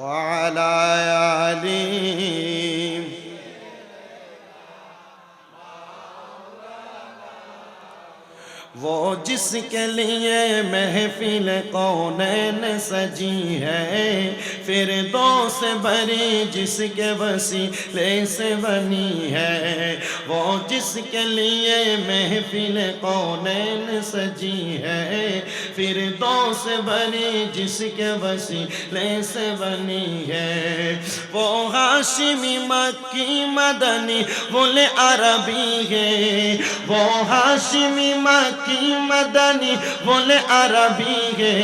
وعلى آله وہ جس کے لیے محفل کونین سجی ہے، فردوس بری جس کے وسیلے سے بنی ہے، وہ جس کے لیے محفل کونین سجی ہے، فردوس بری جس کے وسیلے سے بنی ہے، وہ ہاشمی مکی مدنی بول عربی ہے، وہ ہاشمی مکی مدنی بول عربی ہے،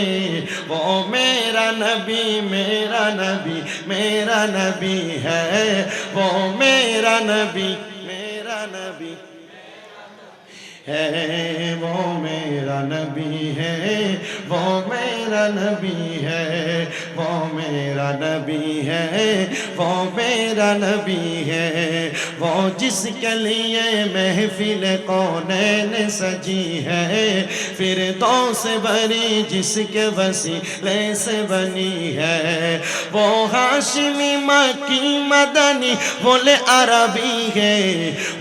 وہ میرا نبی میرا نبی میرا نبی ہے، وہ میرا نبی میرا نبی ہے، وہ میرا نبی ہے، وہ میرا نبی ہے، وہ میرا نبی ہے، وہ میرا نبی ہے، وہ جس کے لیے محفل کونین سجی ہے، فردوس بری جس کے وسیلے سے بنی ہے، وہ ہاشمی مکی مدنی بول عربی ہے،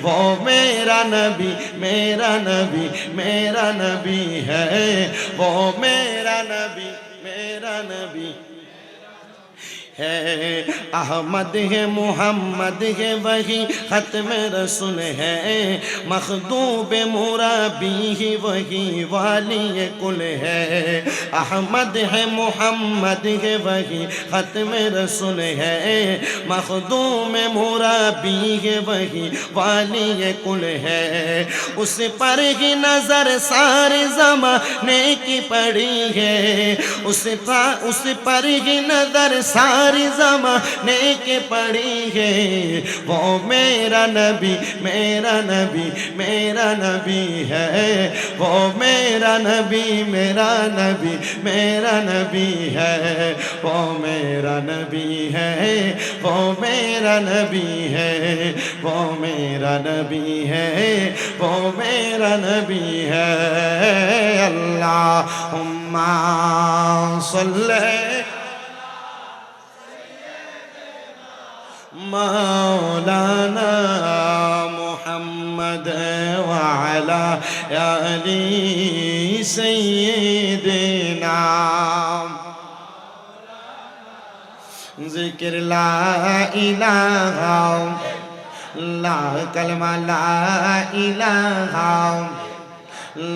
وہ میرا نبی میرا نبی میرا نبی ہے، وہ میرا نبی میرا نبی ہے، احمد ہے محمد ہے وہی ختم رسول ہے، مخدوم مرابی ہی وہی والی کل ہے، احمد ہے محمد ہے وہی ختم رسول ہے، مخدوم مرابی ہے وہی والی کل ہے، اس پر ہی نظر سارے زمانے کی پڑی ہے، اس پر ہی نظر سارے زمانے کے پڑی ہے، وہ میرا نبی میرا نبی میرا نبی ہے، وہ میرا نبی میرا نبی میرا نبی ہے، وہ میرا نبی ہے، وہ میرا نبی ہے، وہ میرا نبی ہے، وہ میرا نبی ہے، اللہم صلی مولانا محمد وعلى آل سیدنا، ذکر لا الہ لا کلمہ لا الہ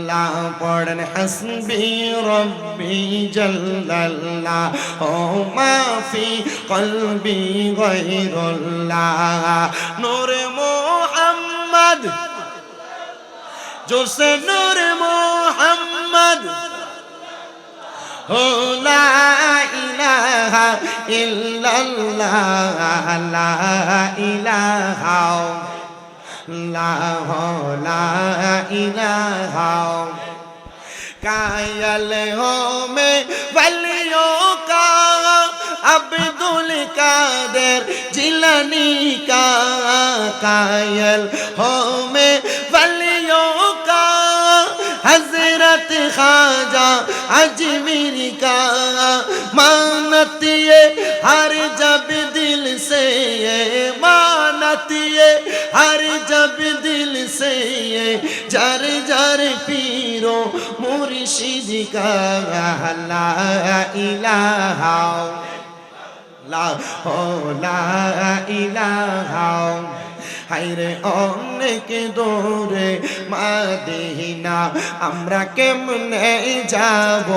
لا پڑھن حسبی ربی جل اللہ ما فی قلبی غیر اللہ، نور محمد جو سے نور محمد لا الہ الا اللہ، لا الہ لا الہ، قائل ہوں میں ولیوں کا عبد القادر جیلانی کا، قائل ہوں میں ولیوں کا حضرت خواجہ اجمیری کا، مانتی ہے ہر جب دل سے، مانتی ہے ہر جب دل سے، جر جر پیرو مرشد کا، لا الہ لا الہ، হায়রে অনেক দূরে মদিনা আমরা কেমনে যাব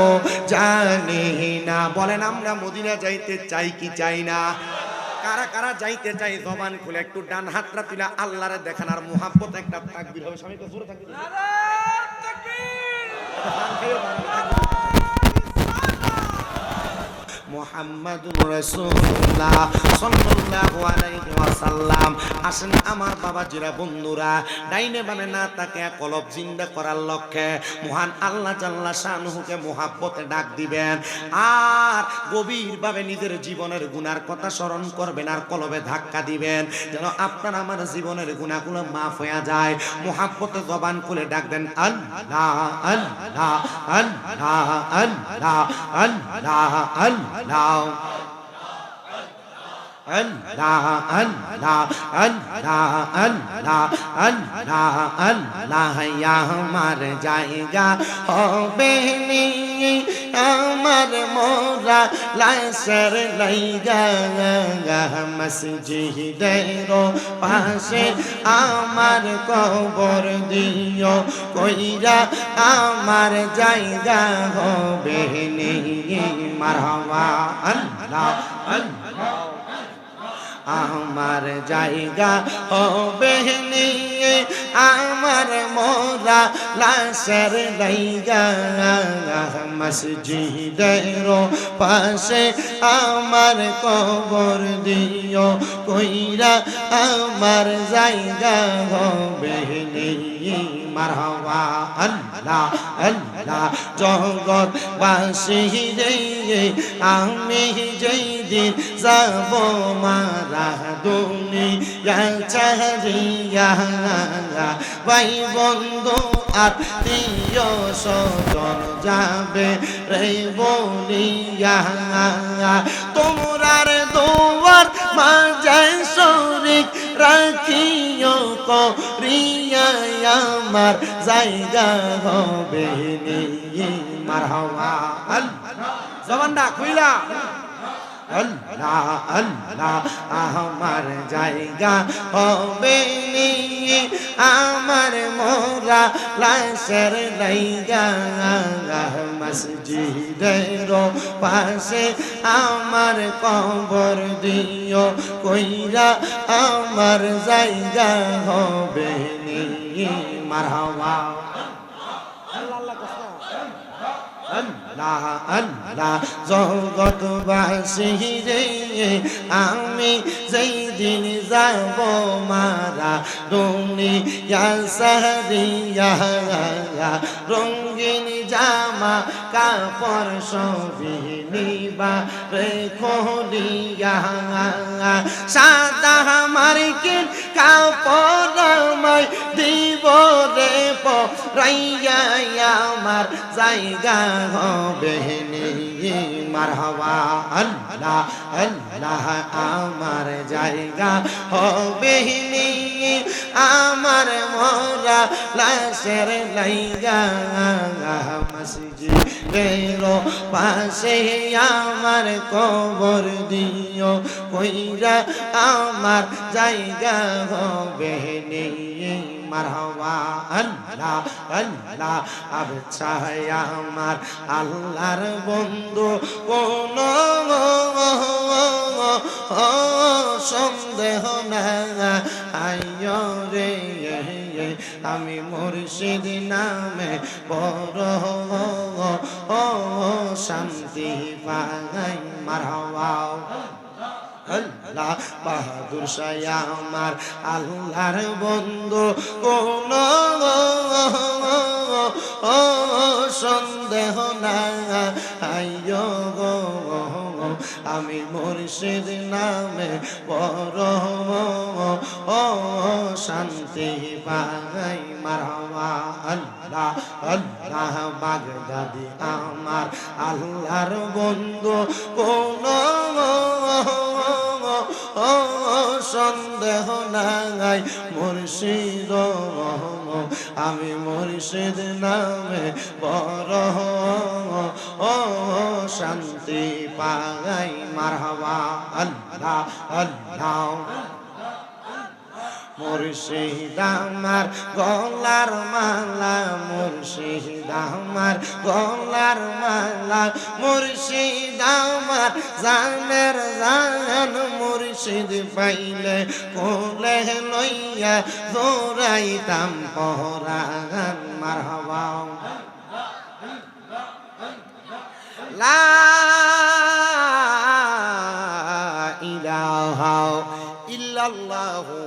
জানি না। বলেন আমরা মদিনা যাইতে চাই কি চাই না? কারা কারা যাইতে চাই জবান খুলে একটু ডান হাতটা তুলে আল্লাহরে দেখান আর মুহাব্বত একটা তাকবীর হবে। সবাই তো জোরে তাকবীর। নারায়ে তাকবীর। মুহাম্মাদুর রাসূলুল্লাহ সাল্লাল্লাহু আলাইহি ওয়াসাল্লাম। আসেন আমার বাবাজিরা বন্ধুরা, ডাইনে বামে না তাকিয়ে কলব জিন্দা করার লক্ষ্যে মহান আল্লাহ জাল্লা শানুহুকে মুহাব্বতে ডাক দিবেন আর গভীরভাবে নিজের জীবনের গুনার কথা স্মরণ করবেন আর কলবে ধাক্কা দিবেন যেন আপনার আমার জীবনের গুনাহগুলো মাফ হয়ে যায়। মুহাব্বতে জবান খুলে ডাক দেন আল্লাহ আল্লাহ আল্লাহ আল্লাহ আল্লাহ আল্লাহ। আল্লাহ আল্লাহ আল্লাহ আল্লাহ আল্লাহ আল্লাহ আমার জায়গা হবে নি আমার মোরা লাশের লাইগা মসজিদের পাশে আমার কবর দিও কইরা আমার জায়গা হবে নি মারহাবা আল্লাহ আল্লাহ আমার জায়গা হবে নি আমার মোরা লাশের লাইগা মসজিদের পাশে আমার কবর দিও কইরা আমার জায়গা হবে নি মারহাবা আল্লাহ আল্লাহ জগৎবাসী রে আমি যেই দিন যাব মারা দুনিয়া ছাড়িয়া ভাই বন্ধু আত্মীয় স্বজন যাবে রে বলিয়া তোমরার দুয়ার মাঝে শরীক রাখিও করিয়া আমার জায়গা হবে নি মারহাবা আল্লাহ জবানটা খুইলা আল্লাহ আল্লাহ আমার জায়গা হবে নি আমার মোরা লাশের লাইগা মসজিদের পাশে আমার কবর দিও কইরা আমার জায়গা হবে নি মারহাবা আল্লাহ আল্লাহ জগৎবাসী রে আমি যেই দিন যাব মারা দুনিয়া সারিয়া রঙিন জামা কাপড় সবই নিবা রেখো দিয়া সাদা মার্কিন কাপড় আমায় দিব রে পরাইয়া আমার জায়গা হবে নি মারহাবা আল্লাহ আল্লাহ আমার জায়গা হবে নি আমার মোরা লাশের লাইগা মসজিদের পাশে আমার কবর দিও কইরা আমার জায়গা হবে নি মারহাবা আল্লাহ আল্লাহ আচ্ছা আমার আল্লাহর বন্ধু কোন সন্দেহ না আইয় রে আমি মুর্শিদ নামে বড় শান্তি পাই মারহাবা আল্লাহ বাহাদুর শাহ আমার আল্লাহর বন্ধু কোন সন্দেহ না আইয় গো আমি মুর্শিদ নামে বড় শান্তি পাই মারহাবা আল্লাহ আল্লাহ বাগদাদি আমার আল্লাহর বন্ধু কোন সন্দেহ নাই মুর্শিদ আমি মুর্শিদ নামে বড় শান্তি পাই মারহাবা আল্লাহ আল্লাহ মুর্শিদ আমার গলার মালা মুর্শিদ আমার গলার মালা মুর্শিদ আমার জানের জান মুর্শিদ পাইলে কোলে লইয়া দৌড়াইতাম পরাণ মারহাবা লা ইলাহা ইল্লাল্লাহু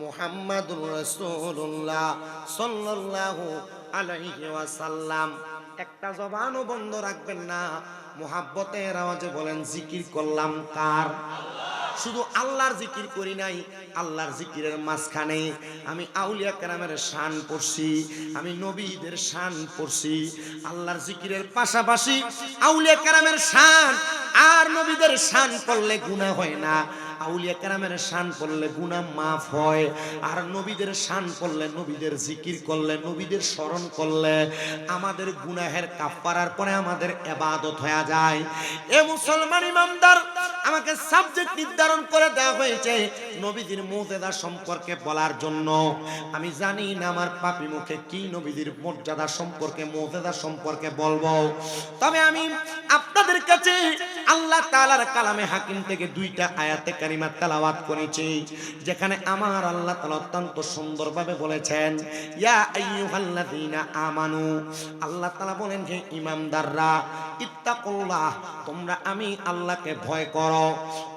মুহাম্মাদুর রাসূলুল্লাহ সাল্লাল্লাহু আলাইহি ওয়াসাল্লাম। একটা জবানও বন্ধ রাখবেন না, মুহাব্বতের আওয়াজে বলেন জিকির করলাম কার? শুধু আল্লাহর জিকির করি নাই, আল্লাহর জিকিরের মাঝখানে আমি আউলিয়া কেরামের শান পড়ছি, আমি নবীদের শান পড়ছি। আল্লাহর জিকিরের পাশাপাশি আউলিয়া কেরামের শান আর নবীদের শান পড়লে গুনাহ হয় না। আউলিয়া কেরামের শান করলে গুনাহ মাফ হয়, আর নবীদের শান করলে, নবীদের জিকির করলে, নবীদের স্মরণ করলে আমাদের গুনাহের কাফারার পরে আমাদের ইবাদত হয়ে যায়। এ মুসলমান ইমানদার, আমাকে সাবজেক্ট নির্ধারণ করে দেওয়া হয়েছে নবীদের মুজিজা সম্পর্কে বলার জন্য। আমি জানি না আমার পাপী মুখে কি নবীদের মর্যাদা সম্পর্কে, মুজিজা সম্পর্কে বলবো, তবে আমি আপনাদের কাছে আল্লাহ তাআলার কালামে হাকিম থেকে দুইটা আয়াতে কারিমা তেলাওয়াত করেছি, যেখানে আমার আল্লাহ তাআলা অত্যন্ত সুন্দরভাবে বলেছেন, ইয়া আইয়ুহাল্লাযীনা আমানু, আল্লাহ তাআলা বলেন হে ঈমানদাররা, ইত্তাকুল্লাহ, তোমরা আমি আল্লাহকে ভয় করো,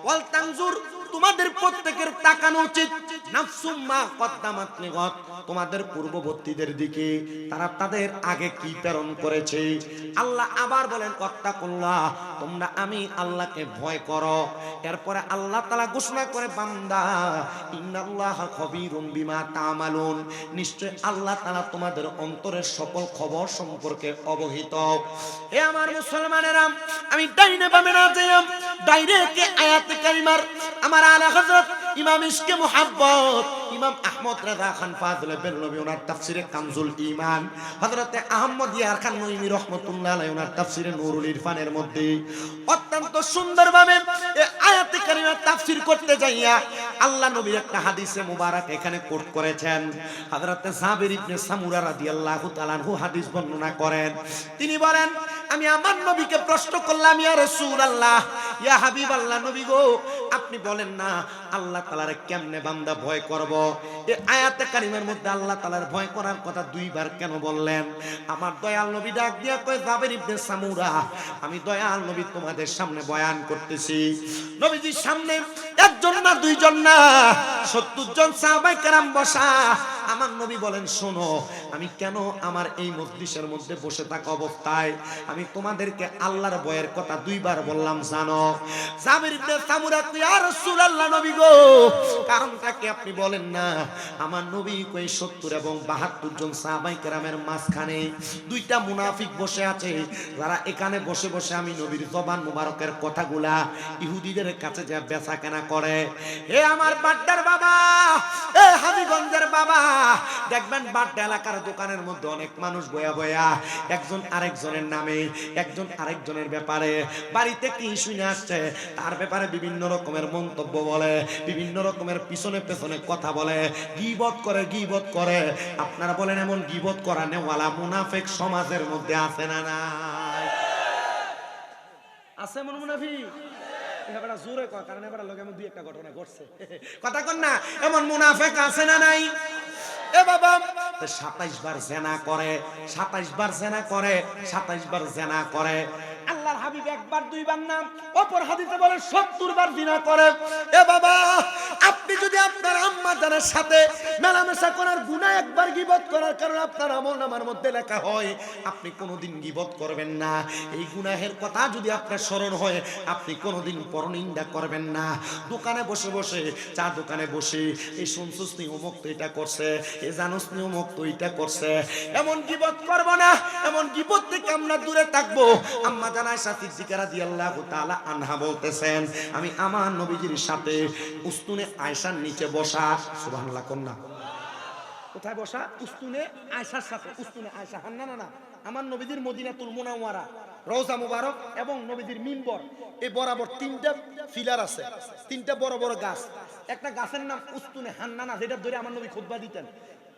ওয়াল তানজুর, তোমাদের প্রত্যেকের তাকানো উচিত, নাফসুম মা কদ্দামাত লিগাদ, তোমাদের পূর্ববর্তীদের দিকে তারা তাদের আগে কি প্রেরণ করেছে। আল্লাহ আবার বলেন ওয়াত্তাকুল্লাহ, তোমরা আমি আল্লাহকে ভয় করো। এরপরে আল্লাহ তাআলা ঘোষণা করে, বান্দা ইন্নাল্লাহা খবীরুম বিমা তা'মালুন, নিশ্চয় আল্লাহ তাআলা তোমাদের অন্তরের সকল খবর সম্পর্কে অবহিত। এ আমার মুসলমানেরা, আমি ডাইনে বামে না যাই, ডাইরেক্ট আয়াতে কারিমার আমার আলা হযরত ইমাম ইশকে মুহাব্বত ইমাম আহমদ রাজা খান ফাজলে বেরলভী ওনার তাফসিরে কানজুল ঈমান, হযরতে আহমদ ইয়ার খান নঈমি রাহমাতুল্লাহ আলাইহি ওনার তাফসিরে নূরুল ইরফানের মধ্যে অত্যন্ত সুন্দরভাবে এই আয়াতে কারিমা তাফসীর করতে যাইয়া আল্লাহ নবী একটা হাদিসে মুবারক এখানে কোট করেছেন। হযরতে জাবির ইবনে সামুরা রাদিয়াল্লাহু তাআলা আনহু হাদিস বর্ণনা করেন। তিনি বলেন, আমি আমার নবীকে প্রশ্ন করলাম, ইয়া রাসূলুল্লাহ, ইয়া হাবিবাল্লাহ, নবী গো, আপনি বলেন না আল্লাহ তাআলার কেমনে বান্দা ভয় করব? এই আয়াতে কারিমার মধ্যে আল্লাহ তাআলার ভয় করার কথা দুইবার কেন বললেন? আমার দয়াল নবী ডাক দিয়া কয়, জাবির ইবনে সামুরা, আমি দয়াল নবী তোমাদের সামনে বয়ান করতেছি। নবীজির সামনে একজন না দুইজন না 70 জন সাহাবায়ে কেরাম বসা। আমার নবী বলেন, শোনো, আমি কেন আমার এই মজলিসের মধ্যে বসে থাকা অবস্থায় আমি তোমাদেরকে আল্লাহর ভয়ের কথা দুইবার বললাম জানো? জাবির ইবনে সামুরা, ইয়া রাসূলুল্লাহ, নবী গো, কারণটা কি আপনি বলেন না? আমার নবী কই 70 এবং 72 জন সাহাবায়ে কেরামের মাঝখানে দুইটা মুনাফিক বসে আছে, যারা এখানে বসে বসে আমি নবীর জবান মুবারকের কথাগুলা ইহুদিদের কাছে যা বেচা কেনা করে। হে আমার বাড্ডার বাবা, এ হাজীগঞ্জের বাবা, দেখবেন বাড্ডা এলাকার দোকানের মধ্যে অনেক মানুষ বয়া বয়া একজন আরেকজনের নামে, একজন আরেকজনের ব্যাপারে বাড়িতে কি শুনে আসছে তার ব্যাপারে বিভিন্ন রকমের মন্তব্য বলে, বিভিন্ন রকমের পিছনে পেছনে কথা বলে, গীবত করে, গীবত করে। আপনারা বলেন, এমন গীবত করা নেওয়ালা মুনাফিক সমাজের মধ্যে আছে না নাই? আছে এমন মুনাফিক? এবারে জোরে কয়, কারণ এবারে লগে আমি দুই একটা ঘটনা ঘটছে, কথা কন না, এমন মুনাফিক আছে না নাই? এ বাবা 27 বার জিনা করে, 27 বার জিনা করে, 27 বার জিনা করে। আল্লাহর হাবিব একবার দুইবার না, অপর হাদিসে বলে 70 বার জিনা করে। এ বাবা, আপনি যদি আপনার আম্মা জানের সাথে মেলামেশা করার গুনাহ একবার গীবত করার কারণে আপনার আমলনামার মধ্যে লেখা হয়, আপনি কোনোদিন গীবত করবেন না। এই গুনাহের কথা যদি আপনার স্মরণ হয়, আপনি কোনোদিন পরনিন্দা করবেন না। দোকানে বসে বসে, চা দোকানে বসে, এই শুনছস নি অমুক তো এটা করছে, এ জানোস নি অমুক তো এটা করছে, এমন গীবত করব না। এমন গীবত থেকে আমরা দূরে থাকবো। আম্মা জান আয়েশা সিদ্দিকা রাদিয়াল্লাহু তাআলা আনহা বলতেছেন, আমি আমার নবীজির সাথে উস্তুনে আয়েশার নিচে বসা, সুবহানাল্লাহ কন্যা, কোথায় বসা? উস্তুনে আয়েশার সাথে। উস্তুনে আয়েশা হান্নানা না, আমার নবীজির মদিনাতুল মুনাওয়ারা রওজা মুবারক এবং নবীজির মিম্বর, এই বরাবর তিনটা ফিলার আছে, তিনটা বড় বড় গাছ। একটা গাছের নাম উস্তুনে হান্নানা, যেটা ধরে আমার নবী খুতবা দিতেন।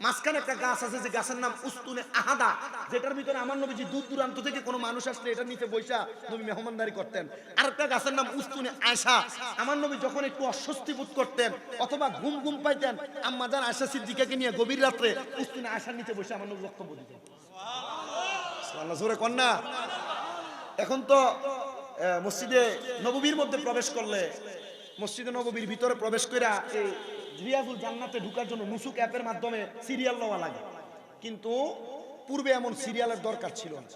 মাঝখানে একটা গাছ আছে যে গাছের নাম উস্তুনে আহাদা, যেটার ভিতরে আমার নবীজি দূর দূরান্ত থেকে কোনো মানুষ আসলে এটার নিচে বসা নবী মেহমানদারি করতেন। আর একটা গাছের নাম উস্তুনে আয়েশা, আমার নবী যখন একটু অস্বস্তি বোধ করতেন অথবা ঘুম ঘুম পাইতেন, আম্মা জান আয়েশা সিদ্দিকাকে নিয়ে গভীর রাত্রে উস্তুনে আয়েশার নিচে বসে আমার নবী বক্তব্য দিতেন। সুবহানাল্লাহ, জোরে কন্যা। এখন তো মসজিদে নববীর মধ্যে প্রবেশ করলে, মসজিদে নববীর ভিতরে প্রবেশ করে এই রিয়াজুল জান্নাতে ঢোকার জন্য নুসুক অ্যাপের মাধ্যমে সিরিয়াল লওয়া লাগে, কিন্তু পূর্বে এমন সিরিয়ালের দরকার ছিল না।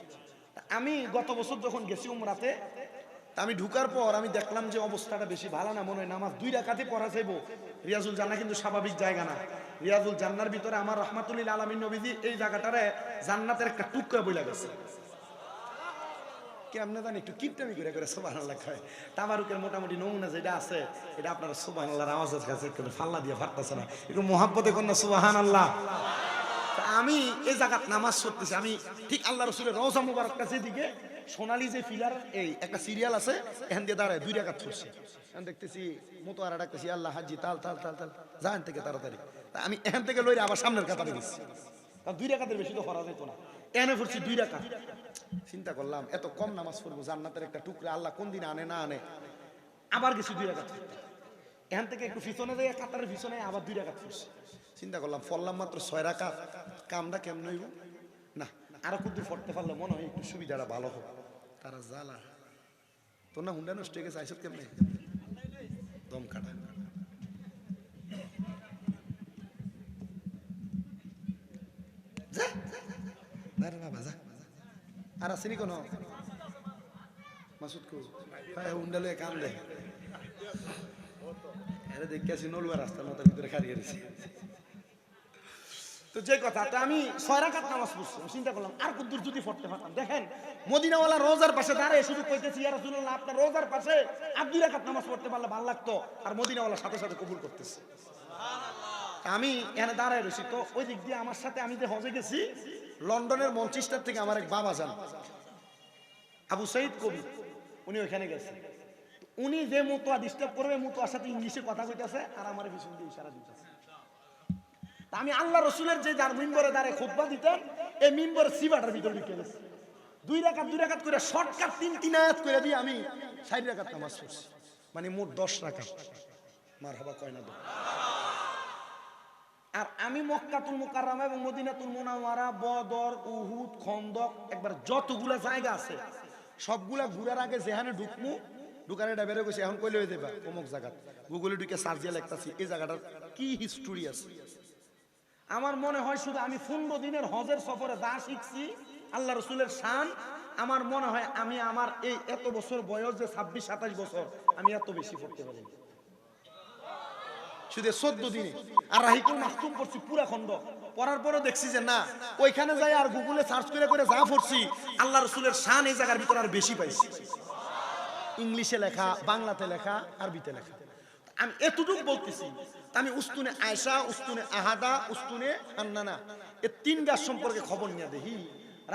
আমি গত বছর যখন গেছি উমরাতে, আমি ঢুকার পর আমি দেখলাম যে অবস্থাটা বেশি ভালো না, মনে হয় নামাজ 2 রাকাতে পড়া যাইব। রিয়াজুল জান্না কিন্তু স্বাভাবিক জায়গা না। রিয়াজুল জান্নার ভিতরে আমার রাহমাতুল লিল আলামিন নবীজি এই জায়গাটারে জান্নাতের একটা টুকরা বইলা গেছে। কেমনে জানি একটু কিপটামি করে করে সুবহানাল্লাহ খায়। তাবারুকের মোটামুটি নমুনা যেটা আছে এটা আপনারা সুবহানাল্লাহর আওয়াজের কাছে একটু ফাল্লা দিয়ে ফাটতেছে না, একটু মহাব্বতে কোন সুবহানাল্লাহ। আমি এই জায়গাত নামাজ পড়তেছি, আমি ঠিক আল্লাহ রসুলের রওজা মুবারকটা যেদিকে সোনালী যে ফিলার এই একটা সিরিয়াল আছে এখান দিয়ে দাঁড়ায় 2 রাকাত পড়ছে। আমি দেখতেছি মোতোয়ারা ডাকতেছি আল্লাহ হাজি তাল তাল তাল তাল যান থেকে তাড়াতাড়ি। আমি এখান থেকে লইরে আবার সামনের কাতারে গেছি, কারণ 2 রাকাতের বেশি তো পড়া যেত না। এনে পড়ছি 2 রাকাত। চিন্তা করলাম এত কম নামাজ পড়বো, জান্নাতের একটা টুকরা আল্লাহ কোন দিন আনে না আনে। আবার গেছি 2 রাকাত। এখান থেকে একটু পিছনে যাই, কাতারের পিছনে আবার 2 রাকাত পড়ছি। চিন্তা করলাম ফললাম মাত্র 6 রাকাত, কামটা কেমন হইব না, আরো কুদ্দুর পড়তে পারলে মনে হয় একটু সুবিধাটা ভালো হবে। তারা জ্বালা তোর না হুন্ডা নষ্ট হয়ে গেছে, আইসব কেমনে দম কাটা। বাবা যা আর আসেনি কোন মাসুদ কো হুন্ডা লয়ে কাম দেয় দেখেছি নলুয়া রাস্তার মাথার ভিতরে খারিয়ে দিয়েছি। তো যে কথাটা আমি 6 রাকাত নামাজ পড়ছি, চিন্তা করলাম আর কুদ্দুর যদি পড়তে পারতাম। দেখেন মদিনাওয়ালা রোজার পাশে দাঁড়ায় শুধু কইতেছি ইয়া রাসূলুল্লাহ আপনার রোজার পাশে আর 2 রাকাত নামাজ পড়তে পারলে ভালো লাগতো, আর মদিনাওয়ালা সাথে সাথে কবুল করতেছে। আমি এখানে দাঁড়ায় রয়েছি, তো ওই দিক দিয়ে আমার সাথে আমি যে হজে গেছি লন্ডনের মঞ্চেস্টার থেকে আমার এক বাবা যান আবু সঈদ কবি, উনি ওইখানে গেছে। উনি যে মুতোয়া ডিস্টার্ব করবে মুতোয়ার সাথে ইংলিশে কথা কইতাছে আর আমার পিছন দিয়ে ইশারা দিতেছে। আমি আল্লাহ রসুলের যে যার মিম্বরে দাঁড়ায় খুতবা দিতেন এই মিম্বরের সিবাটার ভিতরে ঢুকে গেছে। 2 রাকাত করে শর্টকাট 3 আয়াত করে দিয়ে আমি 4 রাকাত নামাজ পড়ছি, মানে মোট 10 রাকাত। মারহাবা কয় না। আর আমি মক্কাতুল মুকাররমা এবং মদিনাতুল মুনাওয়ারা, বদর, উহুদ, খন্দক একবার যতগুলা জায়গা আছে সবগুলা ঘুরার আগে যেখানে ঢুকমু ঢুকারে বের কইছে এখন কইলে হয়ে যাবা অমুক জায়গা গুগলে ঢুকে সার্চ দিয়ে লিখতাছি এই জায়গাটার কি হিস্টোরি আছে। আমার মনে হয় শুধু আমি 15 দিনের হজের সফরে যা শিখছি আল্লাহ রসুলের শান, আমার মনে হয় আমি আমার এই এত বছর বয়স যে 26-27 বছর আমি এত বেশি পড়তে পারি শুধু 14 দিনে। আর রাহিকুল মাখতুম পড়ছি পুরা খন্ড, পড়ার পরও দেখছি যে না ওইখানে যাই আর গুগলে সার্চ করে করে যা পড়ছি আল্লাহ রসুলের শান এই জায়গার ভিতরে আর বেশি পাইছি। ইংলিশে লেখা, বাংলাতে লেখা, আরবিতে লেখা। আমি এতটুকু বলতেছি, আমি উস্তুনে আয়েশা, উস্তুনে আহাদা, উস্তুনে হান্নানা এই 3 গাছ সম্পর্কে খবর নিয়ে দেখি।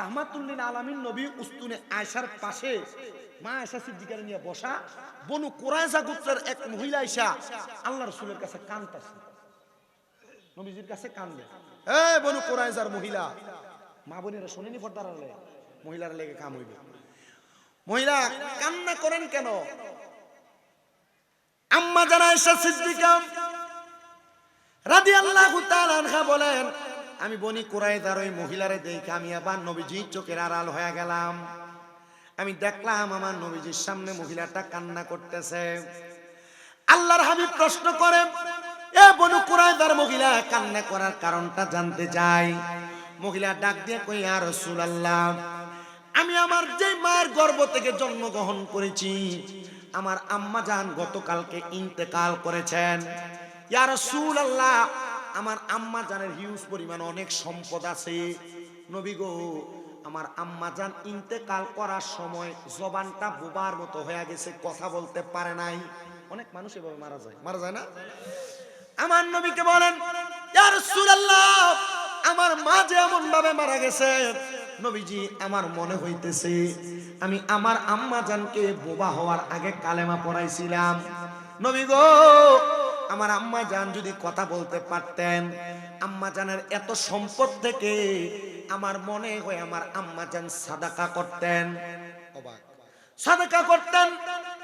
রাহমাতুল্লিল আলামিন নবী উস্তুনে আয়েশার পাশে মা আয়েশা সিদ্দিকার নিয়ে বসা, বনু কুরাইজা গোত্রের এক মহিলা আয়েশা আল্লাহ রাসূলের কাছে কাঁদতেছে, নবীজির কাছে কান্দে। এই বনু কুরাইজার মহিলা, মা বোনেরা শুনেনি পর্দার আড়ালে, মহিলার লেগে কাম হইবে। মহিলা কান্না করেন কেন? আম্মা জান আয়েশা সিদ্দিকা রাদিয়াল্লাহু তাআলা আনহা বলেন, আমি বনি কুরাইজার ওই মহিলারে দেখে আমি আবার নবীজির চোখের আড়াল হয়ে গেলাম। আমি দেখলাম আমার নবীজির সামনে মহিলাটা কান্না করতেছে। আল্লাহর হাবিব প্রশ্ন করেন, এ বনু কুরাইজার মহিলা কান্না করার কারণটা জানতে চাই। মহিলা ডাক দিয়ে কই, ইয়া রাসূলুল্লাহ, আমি আমার যে মায়ের গর্ভ থেকে জন্মগ্রহণ করেছি আমার আম্মা জান গতকালকে ইন্তেকাল করেছেন। ইয়া রাসূলুল্লাহ, আমার আম্মা জানের হিউজ পরিমাণ অনেক সম্পদ আছে। নবী গো, আমার আম্মা জান ইন্তেকাল করার সময় জবানটা বোবার মতো হয়ে গেছে, কথা বলতে পারে নাই। অনেক মানুষ এভাবে মারা যায় না? আমার নবীকে বলেন, ইয়া রাসূলুল্লাহ, আমার মা যে এমন ভাবে মারা গেছে নবীজি আমার মনে হইতেছে আমি আমার আম্মা জানকে বোবা হওয়ার আগে কালেমা পড়াইছিলাম। নবী গো, আমার আম্মা জান যদি কথা বলতে পারতেন, আম্মা জানের এত সম্পদ থেকে আমার মনে হয় আমার আম্মা জান সাদাকা করতেন। সাদাকা করতেন?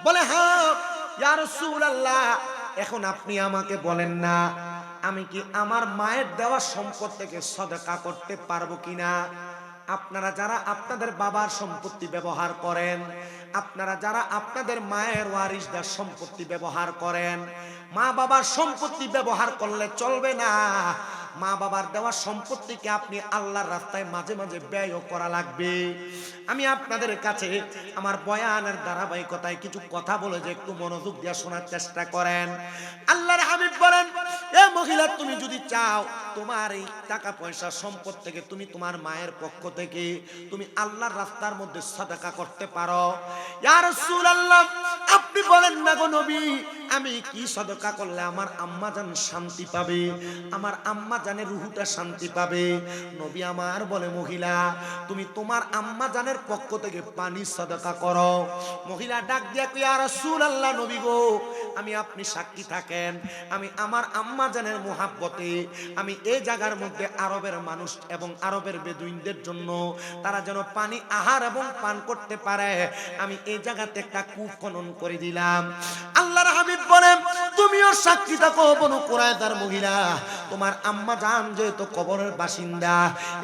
বলে হ্যাঁ ইয়া রাসূলুল্লাহ, এখন আপনি আমাকে বলেন না আমি কি আমার মায়ের দেওয়া সম্পদ থেকে সাদাকা করতে পারবো কিনা? আপনারা যারা আপনাদের বাবার সম্পত্তি ব্যবহার করেন, আপনারা যারা আপনাদের মায়ের ওয়ারিসদার সম্পত্তি ব্যবহার করেন, মা বাবার সম্পত্তি ব্যবহার করলে চলবে না। মা বাবার দেওয়া সম্পত্তিকে আপনি আল্লাহর রাস্তায় মাঝে মাঝে ব্যয় করা লাগবে। আমি আপনাদের কাছে আমার বয়ানের ধারাবাহিকতায় কিছু কথা বলে যে একটু মনোযোগ দিয়ে শোনার চেষ্টা করেন। আল্লাহর হাবিব বলেন, এ মহিলা, তুমি যদি চাও তোমার এই টাকা পয়সা সম্পদ থেকে তুমি তোমার মায়ের পক্ষ থেকে তুমি আল্লাহর রাস্তার মধ্যে সাদাকা করতে পারো। ইয়া রাসূলুল্লাহ, আপনি বলেন না গো নবী, আমি কি সাদাকা করলে আমার আম্মা জান শান্তি পাবে, আমার আম্মা জানের রুহুটা শান্তি পাবে? নবী আমার বলে, মহিলা তুমি তোমার আম্মা জানের পক্ষ থেকে পানি সাদাকা করো। মহিলা ডাক দিয়া কই, ইয়া রাসূলুল্লাহ, নবী গো, আমি আপনি সাক্ষী থাকেন, আমি আমার আম্মা জানের মুহাব্বতে আমি এই জায়গার মধ্যে আরবের মানুষ এবং আরবের বেদুইনদের জন্য তারা যেন পানি আহার এবং পান করতে পারে, আমি এই জায়গাতে একটা কূপ খনন করে দিলাম। আল্লাহর হাবিব বলেন, তুমিও সাক্ষী থাকো বনু কুরায়দার মহিলা, তোমার আম্মা জান যেহেতু কবরের বাসিন্দা,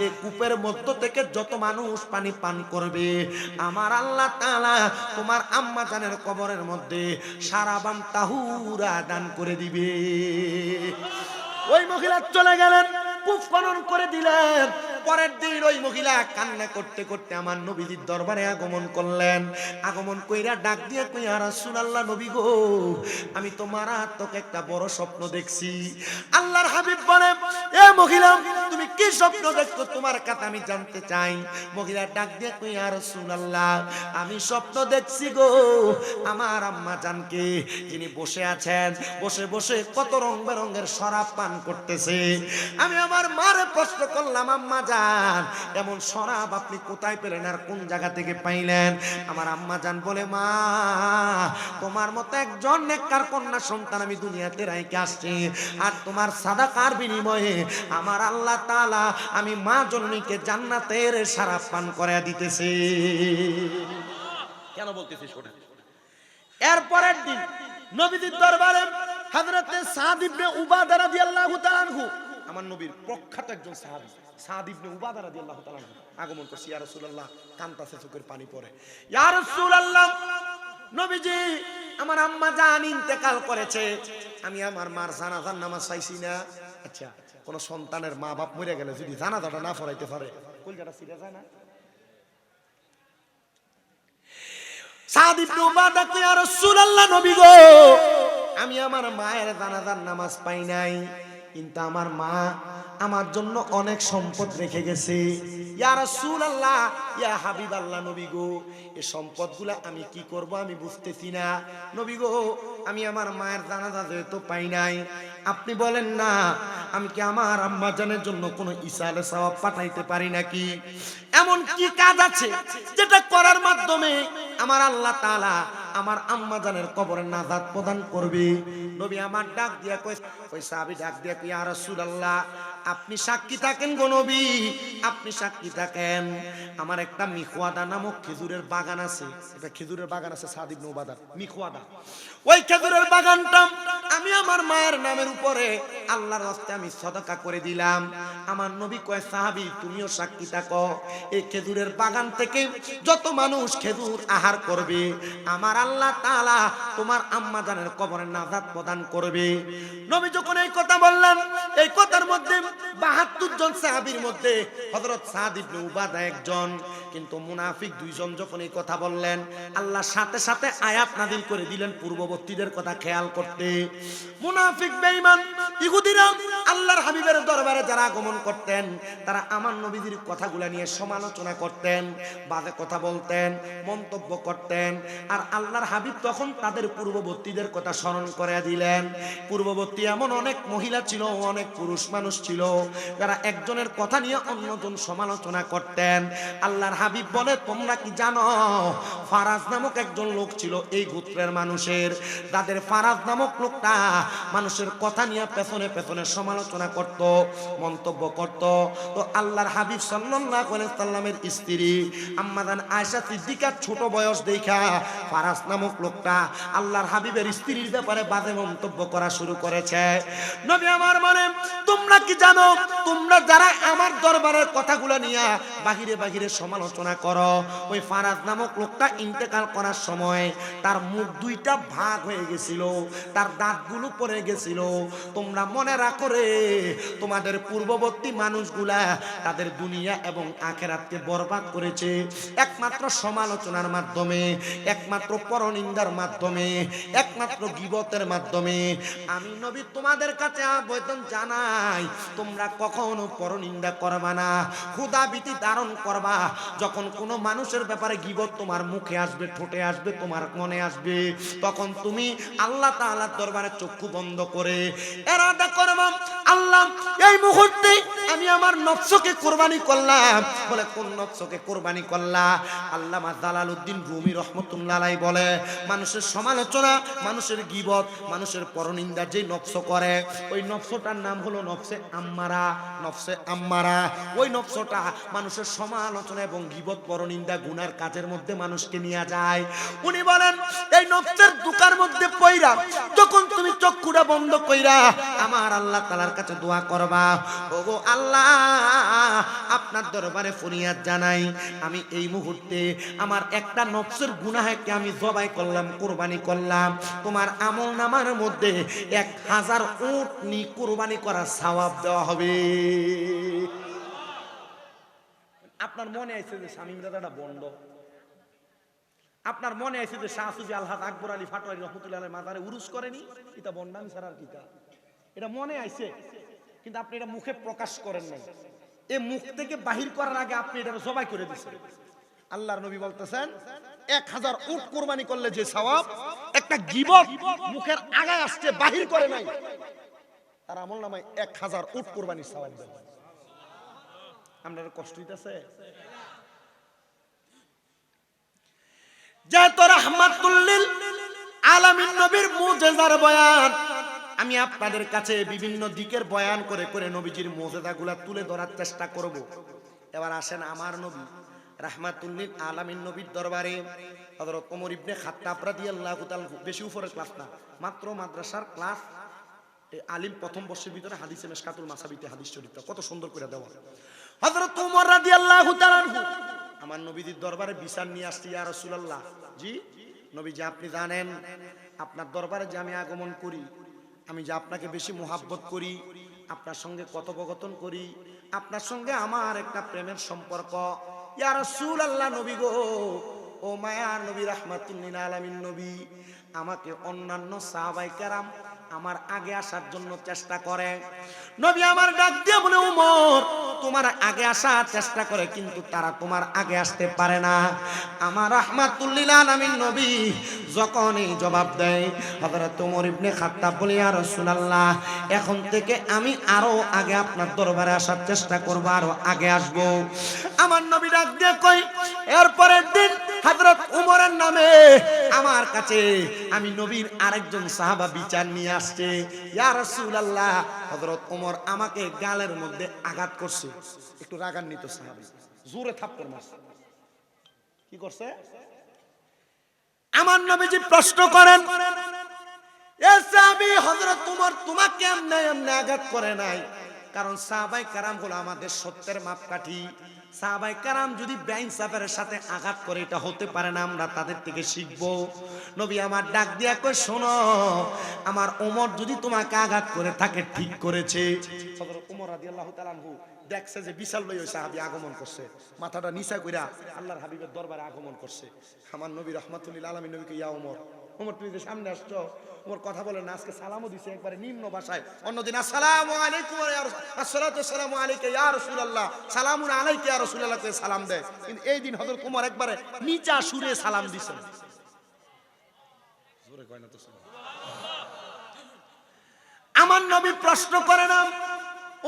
এই কূপের মধ্য থেকে যত মানুষ পানি পান করবে আমার আল্লাহ তাআলা তোমার আম্মা জানের কবরের মধ্যে সারাবান তাহুরা দান করে দিবে। ওই মহিলা চলে গেলেন, কূপ খনন করে দিলেন। পরের দিন ওই মহিলা কান্না করতে করতে আমার নবীজির দরবারে আগমন করলেন। আগমন কইরা ডাক দিয়ে কই, ইয়া রাসূলুল্লাহ, নবী গো, আমি তো মারাত্মক একটা বড় স্বপ্ন দেখছি। আল্লাহর হাবিব বলে, এ মহিলা, তুমি কি স্বপ্ন দেখছো, তোমার কথা আমি জানতে চাই। মহিলা ডাক দিয়ে কই, ইয়া রাসূলুল্লাহ, আমি স্বপ্ন দেখছি গো, আমার আম্মা জানকে যিনি বসে আছেন, বসে বসে কত রং বেরঙের শরাব পান করতেছে। আমি আমার মারে প্রশ্ন করলাম, আম্মা জান, এমন শরাব আপনি কোথায় পেলেন আর কোন জায়গা থেকে পাইলেন? আমার আম্মা জান বলে, মা, তোমার মতো একজন নেককার কন্যা সন্তান আমি দুনিয়াতে রাইখে আসছি, আর তোমার সাদাকার বিনিময়ে আমার আল্লাহ তাআলা আমি মা জননীকে জান্নাতের শরাব পান করায়া দিতেছে। কেন বলতেছি শোনেন। এরপরের দিন নবীজির দরবারে হযরতে সাদ ইবনে উবাদা রাদিয়াল্লাহু তাআলা আনহু, আমার নবীর প্রখ্যাত একজন সাহাবী সাদ ইবনে উবাদা রাদিয়াল্লাহু তাআলা আনহু আগমন করছে। ইয়া রাসূলুল্লাহ, কান্তাছে, চোখের পানি পড়ে। ইয়া রাসূলুল্লাহ, নবীজি, আমার আম্মা জান ইন্তেকাল করেছে, আমি আমার মার জানাজার নামাজ চাইছি না। আচ্ছা, কোন সন্তানের মা বাপ মরে গেলে যদি জানাজাটা না পড়াইতে পারে, কলজাটা ছিঁড়ে যায় না? সাদ ইবনে উবাদা কই, ইয়া রাসূলুল্লাহ, নবী গো, আমি আমার মায়ের জানাজার নামাজ পাই নাই, কিন্তু আমার মা আমার জন্য অনেক সম্পদ রেখে গেছে। ইয়া রাসূলুল্লাহ, ইয়া হাবিবাল্লাহ, নবী গো, এই সম্পদগুলা আমি কি করব আমি বুঝতেছি না। নবী গো, আমি আমার মায়ের জানাজা যেহেতু পাই নাই, আপনি বলেন না আমি কি আমার আম্মা জানের জন্য কোনো ইসালে সওয়াব পাঠাইতে পারি নাকি? এমন কি কাজ আছে যেটা করার মাধ্যমে আমার আল্লাহ তাআলা আমার আম্মা জানের কবরে নাজাত প্রদান করবে? নবী আমার ডাক দিয়া কই, ওই সাহাবী ডাক দিয়া কই, ইয়া রাসূলুল্লাহ, আপনি সাক্ষী থাকেন গো নবী, আপনি সাক্ষী থাকেন। আমার একটা মিখওয়াদা নামক খেজুরের বাগান আছে, এটা খেজুরের বাগান আছে সাদ ইবনে উবাদার, মিখওয়াদা। ওই খেজুরের বাগানটা আমি আমার মায়ের নামের উপরে আল্লাহর রাস্তে আমি সদকা করে দিলাম। আমার নবী কয়, সাহাবী তুমিও সাক্ষী থাকো, এই খেজুরের বাগান থেকে যত মানুষ খেজুর আহার করবে আমার আল্লাহ তাআলা তোমার আম্মা জানের কবরে নাজাত প্রদান করবে। নবী যখন এই কথা বললেন, এই কথার মধ্যে ৭২ জন সাহাবীর মধ্যে হযরত সাদ ইবনে উবাদা একজন, কিন্তু মুনাফিক দুইজন যখন এই কথা বললেন, আল্লাহ সাথে সাথে আয়াত নাযিল করে দিলেন পূর্ববর্তীদের কথা খেয়াল করতে। মুনাফিক বেঈমান ইহুদিরা আল্লাহর হাবিবের দরবারে যারা আগমন করতেন, তারা আমার নবীজির কথাগুলো নিয়ে সমালোচনা করতেন, বাজে কথা বলতেন, মন্তব্য করতেন, আর আল্লাহর হাবিব তখন তাদের পূর্ববর্তীদের কথা স্মরণ করে দিলেন। পূর্ববর্তী এমন অনেক মহিলা ছিল, অনেক পুরুষ মানুষ ছিল, যারা একজনের কথা নিয়ে অন্যজন সমালোচনা করতেন। আল্লাহর হাবিব বলে, তোমরা কি জানো ফারাজ নামক একজন লোক ছিল এই গোত্রের মানুষের, যাদের ফারাজ নামক লোকটা মানুষের কথা নিয়ে পেছনে পেছনে সমালোচনা করত, মন্তব্য করত। তো আল্লাহর হাবিব সাল্লাল্লাহু আলাইহি সাল্লামের স্ত্রী আম্মা জান আয়েশা সিদ্দিকার ছোট বয়স দেখা ফারাজ নামক লোকটা আল্লাহর হাবিবের স্ত্রীর ব্যাপারে বাজে মন্তব্য করা শুরু করেছে। নবী আমার বলেন, তোমরা কি জানো জানো তোমরা যারা আমার দরবারের কথাগুলো নিয়ে বাহিরে বাহিরে সমালোচনা করো, ওই ফারাজ নামক লোকটা ইন্তেকাল করার সময় তার মুখ দুইটা ভাগ হয়ে গেছিল, তার দাঁতগুলো পড়ে গেছিল। তোমরা মনে রাখো রে, তোমাদের পূর্ববর্তী মানুষগুলা তাদের দুনিয়া এবং আখিরাতকে বরবাদ করেছে একমাত্র সমালোচনার মাধ্যমে, একমাত্র পরনিন্দার মাধ্যমে, একমাত্র গীবতের মাধ্যমে। আমি নবী তোমাদের কাছে আবেদন জানাই, তোমরা কখনো পরনিন্দা করবা না, ক্ষুধাভীতি ধারণ করবা। যখন কোনো মানুষের ব্যাপারে গীবত তোমার মুখে আসবে, ঠোঁটে আসবে, তোমার মনে আসবে, তখন তুমি আল্লাহ তাআলার দরবারে চক্ষু বন্ধ করে ইরাদা করবা, আল্লাহ এই মুহূর্তে আমি আমার নফসকে কুরবানি করলাম। বলে কোন নফসকে কুরবানি করলা? আল্লামা জালালউদ্দিন রুমি রহমাতুল্লাহ আলাইহি বলে, মানুষের সমালোচনা, মানুষের গীবত, মানুষের পরনিন্দা যে নফস করে, ওই নফসটার নাম হলো নফসে আম্মারা। নফসে আম্মারা ওই নফসটা মানুষের সমালোচনা এবং গীবত, পরনিন্দা, গুনার কাজের মধ্যে মানুষকে নিয়ে যায়। উনি বলেন এই নফসের দুকার মধ্যে পইরা যখন তুমি চক্ষুটা বন্ধ কইরা আমার আল্লাহ তাআলার কাছে দোয়া করবা, ওগো আল্লাহ আপনার দরবারে ফরিয়াদ জানাই, আমি এই মুহূর্তে আমার একটা নফসের গুনাহকে আমি জবাই করলাম, কুরবানি করলাম, তোমার আমলনামার মধ্যে 1000 উটনি কুরবানি করার সওয়াব দেওয়া হবে। আপনার মনে আছে যে শামীম দাদাটা বন্ড? আপনার মনে আছে যে শাহ সুফি আলহাজ আকবর আলী ফাটোয়ারি রহমতুল্লাহ আলাইহির মাজারে উরুস করেনি? এটা বন্ডামি ছাড়া আর কিটা? এটা মনে আছে, কিন্তু আপনি এটা মুখে প্রকাশ করেন নাই। এই মুখ থেকে বাহির করার আগে আপনি এটা জবাই করে দিয়েছেন। আল্লাহর নবী বলতেছেন 1000 উট কুরবানি করলে যে সওয়াব, একটা গীবত মুখের আগায় আসছে, বাহির করে নাই, তার আমলনামায় 1000 উট কুরবানির সওয়াব দেবে। আপনার কষ্ট হইতেছে? যেহেতু রাহমাতুল লিল আলামিন নবীর মুজিজার বয়ান, আমি আপনাদের কাছে বিভিন্ন দিকের বয়ান করে করে নবীজির মুজিজাগুলা তুলে ধরার চেষ্টা করব। এবার আসেন আমার নবী রাহমাতুল লিল আলামিন নবীর দরবারে হযরত ওমর ইবনে খাত্তাব রাদিয়াল্লাহু তাআলা, বেশি উপরের ক্লাস না, মাত্র মাদ্রাসার ক্লাস, আলিম প্রথম বর্ষের ভিতরে হাদিসে মিশকাতুল মাসাবিতে হাদিস শরীফটা কত সুন্দর করে দেওয়া। হযরত ওমর রাদিয়াল্লাহু তাআলা আমার নবীজির দরবারে বিচার নিয়ে আসছে, ইয়া রাসূলুল্লাহ, জি নবীজি আপনি জানেন আপনার দরবারে যে আমি আগমন করি, আমি যে আপনাকে বেশি মুহাব্বত করি, আপনার সঙ্গে কথোপকথন করি, আপনার সঙ্গে আমার একটা প্রেমের সম্পর্ক। ইয়া রাসূলুল্লাহ, নবী গো, ও মায়ার নবী রাহমাতুল লিল আলামিন নবী, আমাকে অন্যান্য সাহাবায়ে কেরাম আমার আগে আসার জন্য চেষ্টা করে। নবী আমার ডাক দিয়ে বলে, ওমর তোমার আগে আসার চেষ্টা করে, কিন্তু তারা তোমার আগে আসতে পারে না। আমার রাহমাতুল লিল আলামিন নবী যখনই জবাব দেয়, হযরত ওমর ইবনে খাত্তাব বলে, ইয়া রাসূলুল্লাহ, এখন থেকে আমি আরো আগে আপনার দরবারে আসার চেষ্টা করব, আরো আগে আসব। আমার নবী ডাক দিয়ে কই, এরপরের দিন হযরত ওমরের নামে আমার কাছে আমি নবীর আরেকজন সাহাবা বিচার নিয়ে আসছে। ইয়া রাসূলুল্লাহ, হযরত ওমর আমাকে গালের মধ্যে আঘাত করছে, একটু রাগান্বিত সাহাবী, জোরে থাপ্পড় মারছে। কি করছে? আমার নবীজি প্রশ্ন করেন, এ সাহাবী হযরত ওমর তোমাকে এমনি এমনি আঘাত করে নাই, কারণ সাহাবায়ে কেরাম হলো আমাদের সত্যের মাপকাঠি। সাহাবায়ে কেরাম যদি বেইনসাফের সাথে আঘাত করে, এটা হতে পারে না, আমরা তাদের থেকে শিখব। নবী আমার ডাক দিয়া কই, শোনো, আমার ওমর যদি তোমাকে আঘাত করে থাকে ঠিক করেছে। হযরত ওমর রাদিয়াল্লাহু তাআলা আনহু দেখছে যে বিশাল লই ওই সাহাবী আগমন করছে, মাথাটা নিচা কইরা আল্লাহর হাবিবের দরবারে আগমন করছে। আমার নবী রাহমাতুল লিল আলামিন নবীকে, ইয়া ওমর, ওমর তুমি যে সামনে আসছো, ওমর কথা বলে না, আজকে সালামও দিছে একবারে নিম্ন ভাষায়। অন্যদিন আসসালামু আলাইকুম ওয়া আসসালাতু ওয়াসসালামু আলাইকা ইয়া রাসূলুল্লাহ, সালামুন আলাইকা ইয়া রাসূলুল্লাহ কে সালাম দেয়, কিন্তু এই দিন হযরত ওমর একবারে নিচা সুরে সালাম দিছেন। জোরে কয় না তো সুবহানাল্লাহ। আমার নবী প্রশ্ন করে না,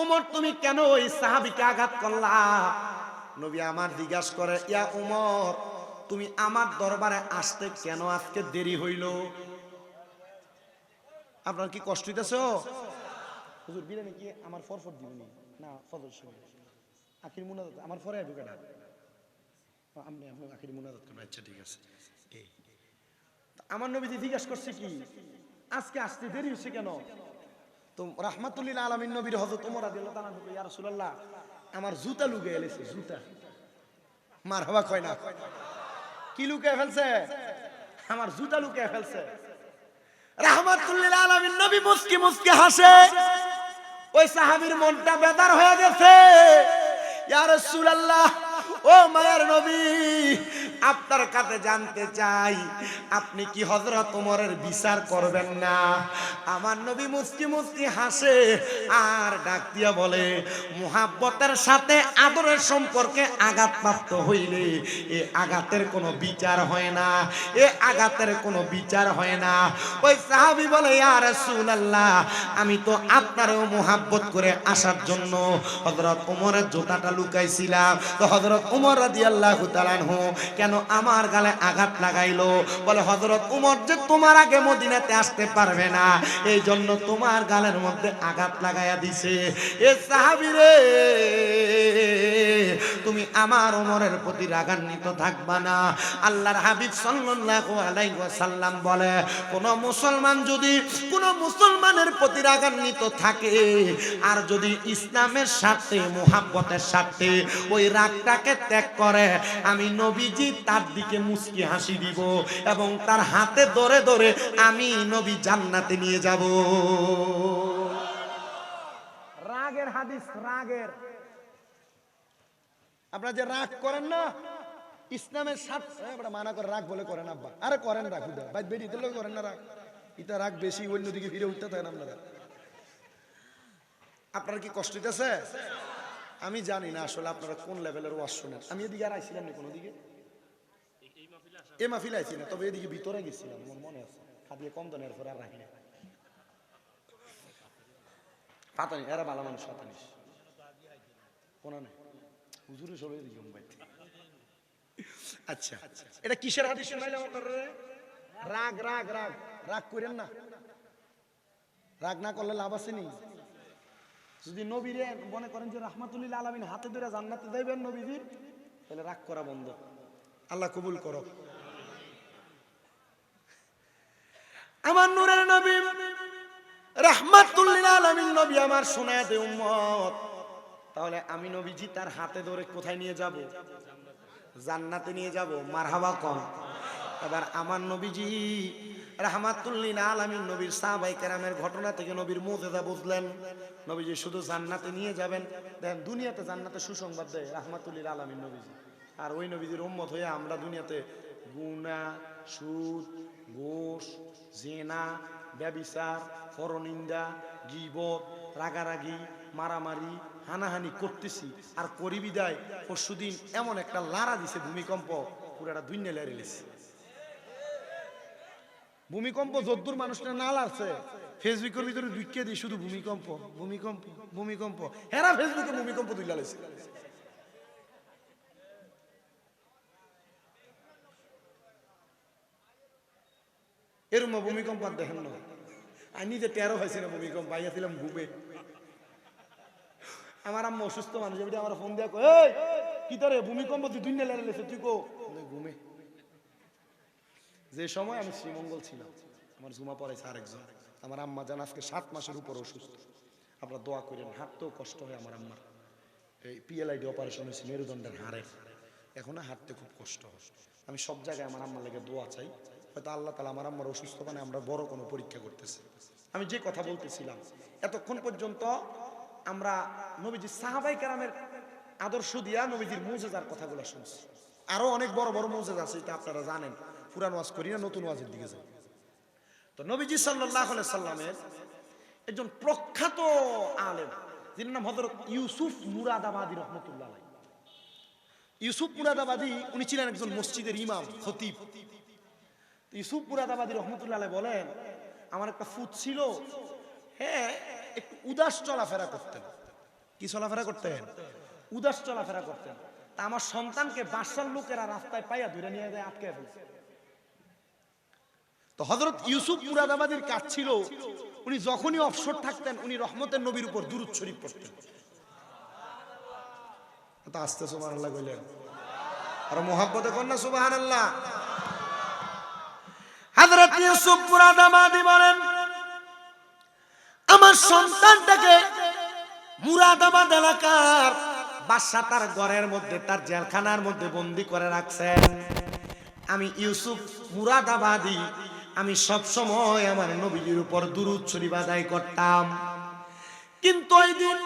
ওমর তুমি কেন ওই সাহাবীকে আঘাত করলা? নবী আমার জিজ্ঞাসা করে, ইয়া ওমর, তুমি আমার দরবারে আসতে কেন আজকে দেরি হইল? আপনার কি কষ্ট হইতেছে? হুজুর বিরানি কি আমার ফরফর দিবেন না? ফজর সময় আখির মুনাজাত আমার পরে আইব কেডা? আপনি আখির মুনাজাত করেন, আচ্ছা ঠিক আছে। আমার নবীজি জিজ্ঞাসা করছে কি, আজকে আসতে দেরি হচ্ছে কেন? তো রাহমাতুল লিল আলামিন নবীর হযরত ওমর রাদিয়াল্লাহু তাআলা বলে, ইয়া রাসূলুল্লাহ, আমার জুতা লুকে এলেছে, জুতা। মারহাবা কয় না? কি লুকে ফেলছে? আমার জুতা লুকে ফেলছে। রাহমাতুল লিল আলামিন নবী মুস্কি মুস্কি হাসে। ওই সাহাবীর মনটা বেদার হয়ে গেছে। ইয়া রাসূলুল্লাহ, ও মায়ের নবী, আপনার কাছে জানতে চাই, আপনি কি হযরত ওমরের বিচার করবেন না? আমার নবী মুস্কি মুস্কি হাসে আর ডাক দিয়া বলে, মুহাব্বতের সাথে আদরের সম্পর্কে আঘাতপ্রাপ্ত হইলে এ আঘাতের কোনো বিচার হয় না, এ আঘাতের কোনো বিচার হয় না। ওই সাহাবী বলে, ইয়া রাসূলুল্লাহ, আমি তো আপনারও মুহাব্বত করে আসার জন্য হযরত ওমরের জুতাটা লুকাইছিলাম। তো হযরত ওমর রাদিয়াল্লাহু তাআলা আনহু কেন আমার গালে আঘাত লাগাইলো? বলে, হযরত ওমর যে তোমার আগে মদিনাতে আসতে পারবে না, এই জন্য তোমার গালের মধ্যে আঘাত লাগাইয়া দিছে। এ সাহাবী রে, তুমি আমার ওমরের প্রতি রাগান্বিত থাকবা না। আল্লাহর হাবিব সাল্লাল্লাহু আলাইহি ওয়াসাল্লাম বলে, কোন মুসলমান যদি কোন মুসলমানের প্রতি রাগান্বিত থাকে আর যদি ইসলামের স্বার্থে মুহাব্বতের স্বার্থে ওই রাগটাকে ত্যাগ করে, আমি নবীজি তার দিকে মুস্কি হাসি দিব এবং তার হাতে ধরে ধরে আমি নবী জান্নাতে নিয়ে যাব। রাগের হাদিস, রাগের। আপনারা যে রাগ করেন না, ইসলামের স্বার্থে মানা করে রাগ বলে করেন আব্বা, আরে করেন রাগ, ভাই বেরিয়ে লোক করেন না রাগ, এটা রাগ বেশি, অন্যদিকে ফিরে উঠতে থাকেন আপনারা। আপনার কি কষ্ট হইতেছে? আমি জানি না আসলে আপনারা কোন লেভেলের ওয়াজ শোনেন। আমি এদিকে আর আইছিলাম না, কোনো দিকে এ মাহফিল আইছি না, তবে এদিকে ভিতরে গেছিলাম, আমার মনে আছে। খাদিয়ে কম দানের পরে আর রাখি না, পাতানি এরা ভালো মানুষ, পাতানিস কোনা নেই হুজুরে সবাই দিকে মুম্বাই। আচ্ছা, এটা কিসের হাদিস শুনাইলাম আপনারা? রাগ রাগ রাগ রাগ করেন না, রাগ না করলে লাভ আছে নি? যদি নবীরে মনে করেন যে রাহমাতুল লিল আলামিন হাতে ধরে জান্নাতে যাইবেন নবীজির, তাহলে রাগ করা বন্ধ। আল্লাহ কবুল করো। আমার নূরের নবী রাহমাতুল লিল আলামিন নবী আমার শোনায় দে উম্মত, তাহলে আমি নবীজি তার হাতে ধরে কোথায় নিয়ে যাব? জান্নাতে নিয়ে যাব। মারহাবা কোন? এবার আমার নবীজি রাহমাতুল লিল আলামিন নবীর সাহাবায়ে কেরামের ঘটনা থেকে নবীর মুজিজা বুঝলেন। নবীজি শুধু জান্নাতে নিয়ে যাবেন, দেখেন দুনিয়াতে জান্নাতে সুসংবাদ দেয় রাহমাতুল লিল আলামিন নবীজি। আর ওই নবীজির উম্মত হয়ে আমরা দুনিয়াতে গুনাহ, সুদ, ঘুষ, জিনা, ব্যভিচার, পরনিন্দা, গীবত, রাগারাগি, মারামারি, হানাহানি করতেছি। আর করি বিদায় পরশুদিন এমন একটা লারা দিছে ভূমিকম্প, পুরাটা দুনিয়া লেরে গেছে। ভূমিকম্প যদ্দুর মানুষটা না লারছে, ফেসবুকের ভিতরে ঢুকিয়ে দিই শুধু ভূমিকম্প ভূমিকম্প ভূমিকম্প, হেরা ফেসবুকে ভূমিকম্প দুই লাগাইছে। এরম ভূমিকম্প আর দেখেন না। আমি নিজে 13 হয়েছি না ভূমিকম্প, আইয়াছিলাম ঘুমে। আমার আম্মা অসুস্থ মানুষ, আমার ফোন দিয়া কই, এই কি তোরে ভূমিকম্প তুই দুই নেলে লেছে, তুই কো ঘুমে। যে সময় আমি শ্রীমঙ্গল ছিলাম, আমার জুমা পড়াইছে আরেকজন, আমার আম্মা জান আজকে 7 মাসের উপর অসুস্থ। আপনারা দোয়া করেন, হাঁটতেও কষ্ট হয় আমার আম্মার, এই পিএলআইডি অপারেশন হয়েছে মেরুদণ্ডের হাড়ের, এখন হাঁটতে খুব কষ্ট হয়। আমি সব জায়গায় আমার আম্মার লেগে দোয়া চাই, হয়তো আল্লাহ তাআলা আমার আম্মার অসুস্থ মানে আমরা বড় কোনো পরীক্ষা করতেছি। আমি যে কথা বলতেছিলাম, এতক্ষণ পর্যন্ত আমরা নবীজির সাহাবায়ে কেরামের আদর্শ দিয়া নবীজির মুজিজার কথাগুলো শুনছি। আরো অনেক বড় বড় মুজিজা আছে, এটা আপনারা জানেন। পুরান ওয়াজ করি না, নতুন ওয়াজের দিকে যাই। তো নবীজি সাল্লাল্লাহু আলাইহি সাল্লামের একজন প্রখ্যাত আলেম, যিনি নাম হযরত ইউসুফ মুরাদাবাদী রহমাতুল্লাহ আলাইহি। ইউসুফ মুরাদাবাদী উনি ছিলেন একজন মসজিদের ইমাম, খতিব। ইউসুফ মুরাদাবাদী রহমাতুল্লাহ আলাইহি বলেন, আমার একটা ফুত ছিল, হ্যাঁ একটু উদাস চলাফেরা করতেন। কি চলাফেরা করতেন? উদাস চলাফেরা করতেন। তা আমার সন্তানকে বাদশার লোকেরা রাস্তায় পাইয়া ধরে নিয়ে যায়, আটকে ফেলছে। তো হযরত ইউসুফ মুরাদাবাদীর কাজ ছিল, উনি যখনই অবসর থাকতেন উনি রহমতের নবীর উপর দুরূদ শরীফ পড়তেন। তা আস্তে সুবহানাল্লাহ কইলেন, আর মুহাব্বতে কোন না সুবহানাল্লাহ। হযরত ইউসুফ মুরাদাবাদী বলেন, আমার সন্তানটাকে মুরাদাবাদ এলাকার বাদশা তার ঘরের মধ্যে, তার জেলখানার মধ্যে বন্দি করে রাখছেন। আমি ইউসুফ মুরাদাবাদী, আমি সব সময় আমার নবীজির উপর দুরূদ শরীফ আদায় করতাম। কিন্তু ওই দিন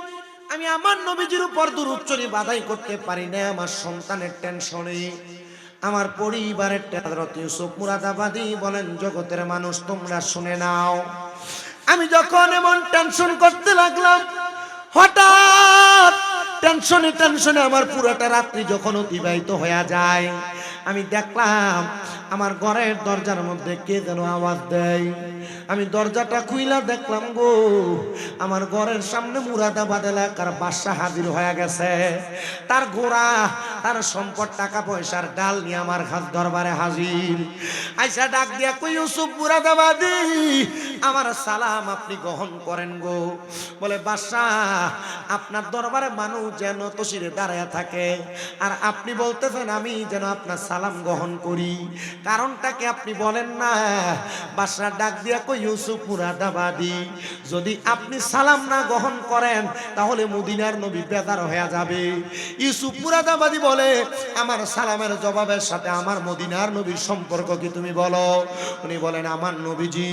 আমি আমার নবীজির উপর দুরূদ শরীফ আদায় করতে পারি না, আমার সন্তানের টেনশনে, আমার পরিবারের। হযরত ইউসুফ মুরাদাবাদী বলেন, জগতের মানুষ তোমরা শুনে নাও, আমি যখন এমন টেনশন করতে লাগলাম, হঠাৎ টেনশনে আমার পুরোটা রাত্রি যখন অতিবাহিত হয়ে যায়, আমি দেখলাম আমার ঘরের দরজার মধ্যে কে যেন আওয়াজ দেয়। আমি দরজাটা খুইলা দেখলাম গো, আমার ঘরের সামনে মুরাদাবাদ এলাকার বাদশা হাজির হয়ে গেছে। তার ঘোড়া, তার সম্পদ, টাকা পয়সার ডাল নিয়ে আমার খাস দরবারে হাজির। আইসা ডাক দিয়া কই, ইউসুফ মুরাদাবাদী, আমার সালাম আপনি গ্রহণ করেন গো। বলে, বাদশা আপনার দরবারে মানুষ যেন তসিরে দাঁড়ায় থাকে, আর আপনি বলতেছেন আমি যেন আপনার সালাম গ্রহণ করি, কারণটা কি আপনি বলেন না? বাদশা ডাক দিয়া কই, ইউসুফ মুরাদাবাদী, যদি আপনি সালাম না গ্রহণ করেন তাহলে মদিনার নবী বেজার হয়ে যাবে। ইউসুফ মুরাদাবাদী বলে, আমার সালামের জবাবের সাথে আমার মদিনার নবীর সম্পর্ক কি তুমি বলো? উনি বলেন, আমার নবীজি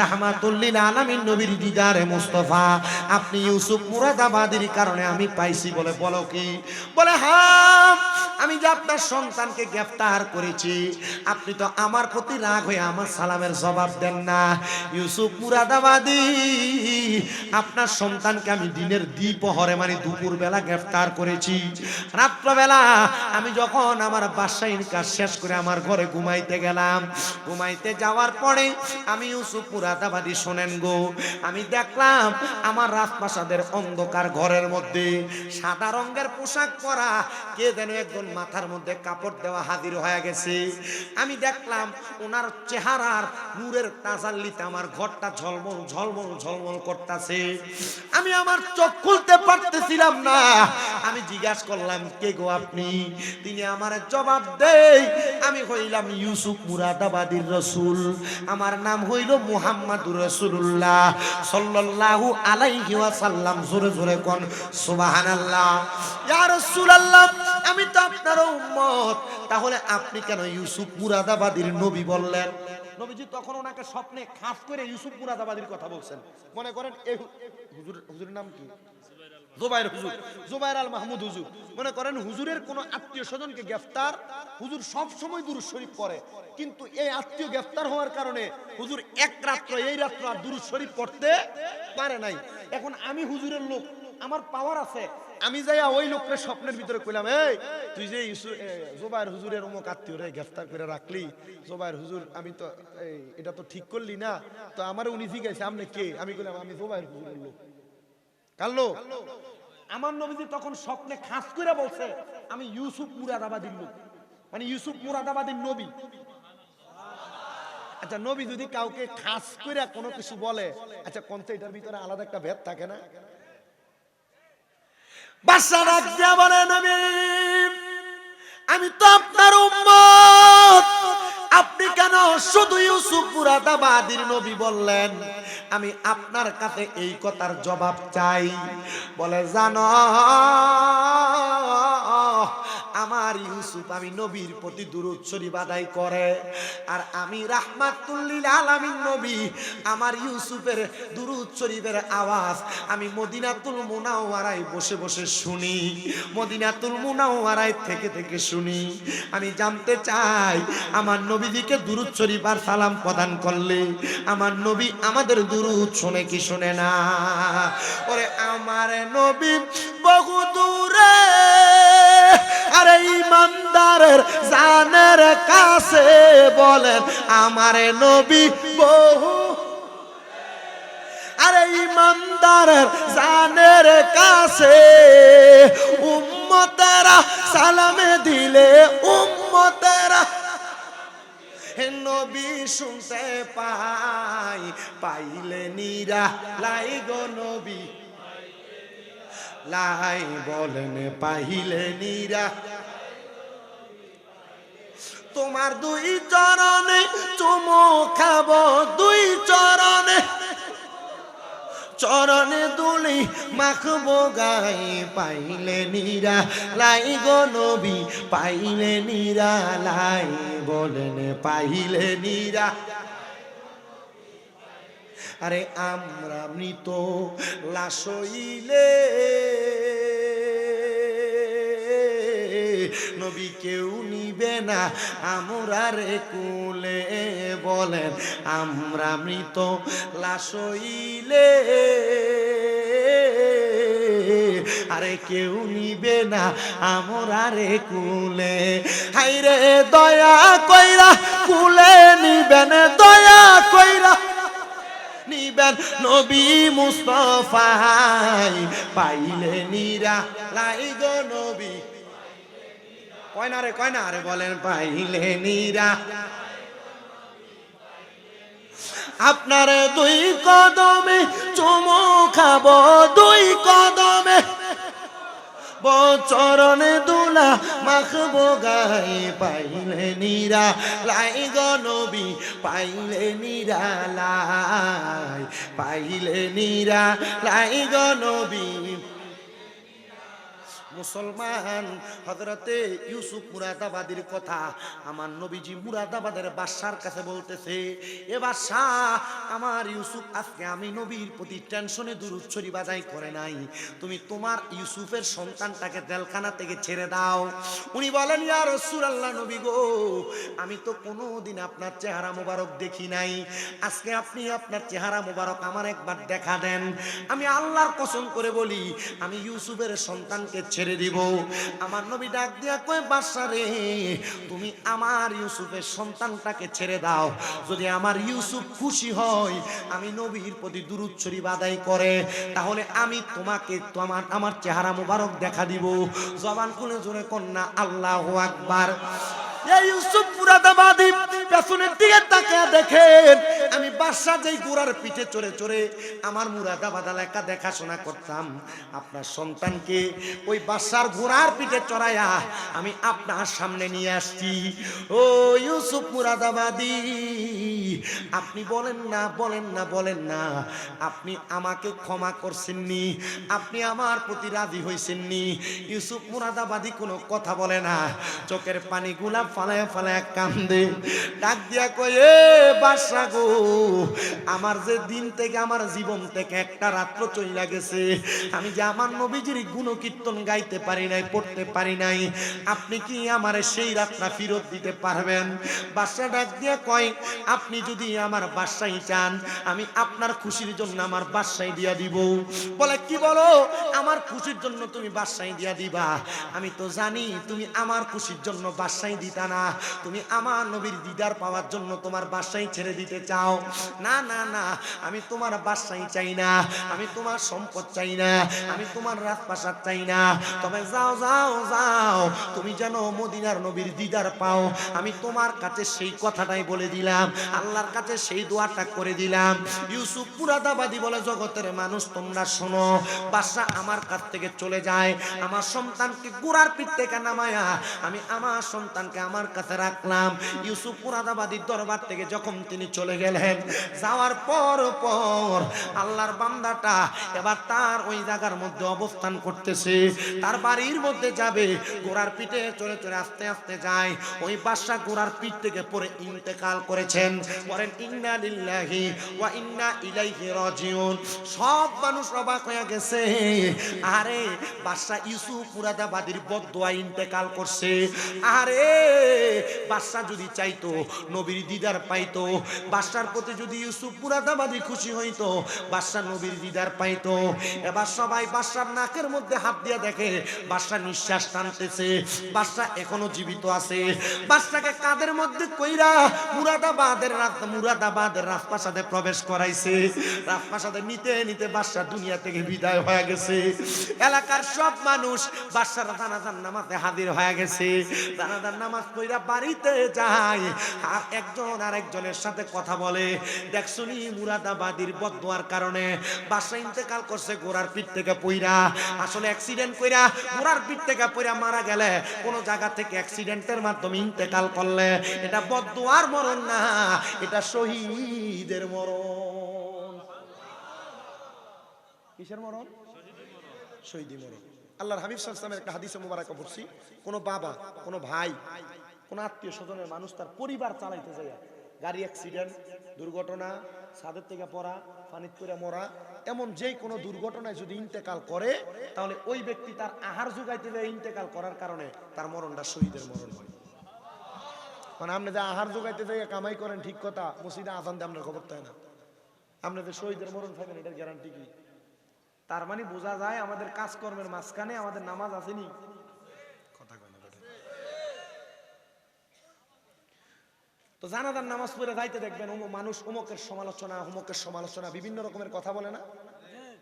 রাহমাতুল লিল আলামিন, নবীর দিদারে মুস্তাফা আপনি ইউসুফ মুরাদাবাদীর কারণে আমি পাইছি। বলে, বলো কি? বলে, হ্যাঁ, আমি যে আপনার সন্তানকে গ্রেফতার করেছি, আপনি তো আমার প্রতি রাগ হয়ে আমার সালামের জবাব দেন না। ইউসুফ মুরাদাবাদী, আপনার সন্তানকে আমি দিনের দ্বিপ্রহরে মানে দুপুর বেলা গ্রেফতার করেছি। রাত্রবেলা আমি যখন আমার বাসাইন কাজ শেষ করে আমার ঘরে ঘুমাইতে গেলাম, ঘুমাইতে যাওয়ার পরে আমি ইউসুফ মুরাদাবাদী, শোনেন গো, আমি দেখলাম আমার রাজপ্রাসাদের অন্ধকার ঘরের মধ্যে সাদা রঙের পোশাক পরা কে যেন একজন মাথার মধ্যে কাপড় দেওয়া হাজির হয়ে গেছে। আমি দেখলাম ওনার চেহারার নূরের তাজাল্লিতে আমার ঘরটা ঝলমল ঝলমল ঝলমল করতেছে। আমি আমার চোখ খুলতে পারতেছিলাম না। আমি জিজ্ঞাসা করলাম, কে গো আপনি? তিনি আমার জবাব দেই, আমি হইলাম ইউসুফ মুরাদাবাদীর রাসূল, আমার নাম হইল মুহাম্মাদুর রাসূলুল্লাহ সাল্লাল্লাহু আলাইহি ওয়াসাল্লাম। জোরে জোরে কোন সুবহানাল্লাহ। ইয়া রাসূলুল্লাহ, আমি তো আপনার উম্মত, তাহলে আপনি কেন ইউসুফ মুরাদাবাদীর নবী বললেন? নবীজি তখন ওনাকে স্বপ্নে খাস করে ইউসুফ মুরাদাবাদীর কথা বলছেন। মনে করেন এই হুজুরের নাম কি? জুবাইর হুজুর, জুবাইর আল মাহমুদ হুজুর। মনে করেন হুজুরের কোন আত্মীয় স্বজনকে গ্রেফতার, হুজুর সব সময় দুরূদ শরীফ পড়ে, কিন্তু এই আত্মীয় গ্রেফতার হওয়ার কারণে হুজুর এক রাত্র, এই রাত্র আর দুরূদ শরীফ পড়তে পারে নাই। এখন আমি হুজুরের লোক, আমার পাওয়ার আছে, আমি যাইয়া ওই লোককে স্বপ্নের ভিতরে কইলাম, এই তুই যে জুবাইর হুজুরের অমুক আত্মীয়রে গ্রেফতার করে রাখলি, জুবাইর হুজুর, আমি তো এটা তো ঠিক করলি না, তো আমার উনি জিজ্ঞাসা আপনি কে? আমি কইলাম আমি জুবাইর হুজুরের লোক। কালো আমার নবীজি তখন স্বপ্নে খাস করে বলছে, আমি ইউসুফ মুরাদাবাদীর লোক, মানে ইউসুফ মুরাদাবাদীর নবী। আচ্ছা, নবী যদি কাউকে খাস করে কোনো কিছু বলে, আচ্ছা কোনটা এটার ভিতরে আলাদা একটা ভেদ থাকে না? বাদশা ডাক দিয়া বলে, নবী আমি তো আপনার উম্মত, আপনি কেন শুধু ইউসুফ মুরাদাবাদীর নবী বললেন? আমি আপনার কাছে এই কথার জবাব চাই। বলে, জানো আমার ইউসুফ আমি নবীর প্রতি দুরূদ শরীফ আদায় করে, আর আমি রাহমাতুল লিল আলামিন নবী, আমার ইউসুফের দুরূদ শরীফের আওয়াজ আমি মদিনাতুল মুনাওয়ারায় বসে বসে শুনি, মদিনাতুল মুনাওয়ারায় থেকে থেকে শুনি। আমি জানতে চাই আমার নবীজিকে দুরূদ শরীফ আর সালাম প্রদান করলে আমার নবী আমাদের দুরূদ শুনে কি শুনে না? ওরে আমার নবী বহু দূরে, আরে ইমানদারের জানের কাছে বলেন আমার নবী বহু, আরে ইমানদারের জানের কাছে উম্মতেরা সালামে দিলে উম্মতেরা নবী শুনতে পাই, পাইলে নিরা লাই গো নবী লাই, বলেন পাইলে নিরা। তোমার দুই চরণে চুমু খাবো, দুই চরণে চরণে দুলি মাখবো গায়ে পাইলে নিরা লাই গো নবী পাইলে নিরা লাই বলেন পাইলে নিরা। আরে আমরা মৃত লাশ হইলে নবী কেউ নিবে না আমরা রে কুলে, বলেন আমরা মৃত লাশ হইলে আরে কেউ নিবে না আমরা রে কুলে। হাইরে দয়া কইরা কুলে নিবেন, দয়া কইরা নিবেন নবী মুস্তাফাই পাইলে নিরা লাই গো নবী। কয় না রে বলেন পাইলে নিরা। আপনার দুই কদমে চুমু খাবো, দুই কদমে চরণে দুলা মাখবো গায়ে পাইলে নিরা লাই গো নবী পাইলে নিরা লাই, পাইলে নিরা লাই গো নবী। মুসলমান হযরতে ইউসুফ মুরাদাবাদীর কথা আমার নবীজি মুরাদাবাদের বাদশার কাছে বলতেছে, এ বাদশা আমার ইউসুফ আজকে আমি নবীর প্রতি টেনশনে দুরূদ শরীফ আদায় করে নাই, তুমি তোমার ইউসুফের সন্তানটাকে জেলখানা থেকে ছেড়ে দাও। উনি বলেন, ইয়া রাসূলুল্লাহ নবী গো, আমি তো কোনোদিন আপনার চেহারা মোবারক দেখি নাই, আজকে আপনি আপনার চেহারা মোবারক আমার একবার দেখা দেন। আমি আল্লাহর কসম করে বলি আমি ইউসুফের সন্তানকে ছেড়ে দিব। আমার নবী ডাক দিয়া কয়, বাদশা রে তুমি আমার ইউসুফের সন্তানটাকে ছেড়ে দাও, যদি আমার ইউসুফ খুশি হয় আমি নবীর প্রতি দুরূদ শরীফ আদায় করে, তাহলে আমি তোমাকে আমার চেহারা মোবারক দেখা দিব। জবান খুলে জোরে কন্যা আল্লাহু আকবার। ইউসুফ মুরাদাবাদী পেছনের দিকে তাকিয়ে দেখেন, আমি বাদশা যেই ঘোড়ার পিঠে চড়ে চড়ে আমার মুরাদাবাদ এলাকা দেখাশোনা করতাম, আপনার সন্তানকে ওই বাদশার ঘোড়ার পিঠে চড়াইয়া আমি আপনার সামনে নিয়ে আসছি। ও ইউসুফ মুরাদাবাদী, আপনি বলেন না বলেন না বলেন না, আপনি আমাকে ক্ষমা করছেননি, আপনি আমার প্রতি রাজি হয়েছেননি। ইউসুফ মুরাদাবাদী কোনো কথা বলে না, চোখের পানিগুলা ফালায় ফালায় কান্দে, ডাক দিয়া কয়, এ বাদশা গো, আমার যে দিন থেকে আমার জীবন থেকে একটা রাত্র চইলা গেছে, আমি যে আমার নবীজির গুণকীর্তন গাইতে পারি নাই, পড়তে পারি নাই, আপনি কি আমারে সেই রাতটা ফেরত দিতে পারবেন? বাদশা ডাক দিয়া কয়, আপনি যদি আমার বাদশাই চান আমি আপনার খুশির জন্য আমার বাদশাই দিয়া দিব। বলে, কি বলো, আমার খুশির জন্য তুমি বাদশাই দিয়া দিবা? আমি তো জানি তুমি আমার খুশির জন্য বাদশাই দিতা না, তুমি আমার নবীর দিদার পাওয়ার জন্য তোমার বাদশাই ছেড়ে দিতে চাও। না না না, আমি তোমার বাদশাই চাই না, আমি তোমার সম্পদ চাই না, আমি তোমার রাজপ্রাসাদ চাই না, তবে যাও যাও যাও, তুমি যেন মদিনার নবীর দিদার পাও, আমি তোমার কাছে সেই কথাটাই বলে দিলাম, আল্লাহর কাছে সেই দোয়াটা করে দিলাম। ইউসুফ মুরাদাবাদী বলে, জগতের মানুষ তোমরা শোনো, বাদশা আমার কাছ থেকে চলে যায়, আমার সন্তানকে ঘোড়ার পিঠ থেকে নামায়া আমি আমার সন্তানকে আমার কাছে রাখলাম। ইউসুফ মুরাদাবাদীর দরবার থেকে যখন তিনি চলে গেলেন, যাওয়ার পর পর আল্লাহর বান্দাটা এবার তার ওই জায়গার মধ্যে অবস্থান করতেছে, তার বাড়ির মধ্যে যাবে, ঘোড়ার পিঠে চলে চলে আস্তে আস্তে যায়, ওই বাদশা ঘোড়ার পিঠ থেকে পড়ে ইন্তেকাল করেছেন। বলেন ইন্না লিল্লাহি ওয়া ইন্না ইলাইহি রাজিউন। সব মানুষ অবাক হয়ে গেছে, আরে বাদশা ইউসুফ মুরাদাবাদীর বদদোয়া ইন্তেকাল করছে। আরে বাদশা যদি চাইতো নবীর দিদার পাইতো, বাদশার প্রতি যদি ইউসুফ মুরাদাবাদী খুশি হইতো, বাদশা নবীর দিদার পাইতো। এবার সবাই বাদশার নাকের মধ্যে হাত দিয়ে দেখে বাদশা নিঃশ্বাস টানতেছে, বাদশা এখনো জীবিত আছে। বাদশাকে কাদের মধ্যে কইরা মুরাদাবাদের রাজপ্রাসাদে প্রবেশ করাইছে। রাজপ্রাসাদে নিতে নিতে বাদশা দুনিয়া থেকে বিদায় হয়ে গেছে। এলাকার সব মানুষ বাদশার জানাজার নামাজে হাজির হয়ে গেছে। জানাজার নামাজ পড়া বাড়িতে যায়, আর একজন আরেকজনের সাথে কথা বলে, দেখছনি মুরাদাবাদীর বদদোয়ার কারণে বাদশা ইন্তেকাল করছে ঘোড়ার পিঠ থেকে পইরা। আসলে অ্যাক্সিডেন্ট কইরা ঘোড়ার পিঠ থেকে পইরা মারা গেলে, কোন জায়গা থেকে অ্যাক্সিডেন্টের মাধ্যমে ইন্তেকাল করলে এটা বদদোয়ার মরণ না, এটা শহীদের মরণ। কিসের মরণ? শহীদি মরণ। আল্লাহর হাবিব সাল্লাল্লাহু আলাইহি ওয়াসাল্লামের একটা হাদিসে মুবারাকা পড়ছি, কোন বাবা, কোন ভাই, কোন আত্মীয় স্বজনের মানুষ তার পরিবার চালাইতে যায়, গাড়ি অ্যাক্সিডেন্ট, দুর্ঘটনা, ছাদের থেকে পড়া, পানিতে পড়ে মরা, এমন যে কোনো দুর্ঘটনায় যদি ইন্তেকাল করে, তাহলে ওই ব্যক্তি তার আহার যোগাইতে যায় ইন্তেকাল করার কারণে তার মরণটা শহীদের মরণ হয়। মানে আপনি যে আহার যোগাইতে যাই কামাই করেন ঠিক কথা, মসজিদে আজান দিয়ে আপনার খবর তাই না, আপনি যে শহীদের মরণ পাবেন এটার গ্যারান্টি কি? তার মানে বোঝা যায় আমাদের কাজকর্মের মাঝখানে আমাদের নামাজ আসেনি। কথা কয় না বেটা। তো জানাজার নামাজ পড়ে যাইতে দেখবেন মানুষ অমুকের সমালোচনা বিভিন্ন রকমের কথা বলে না,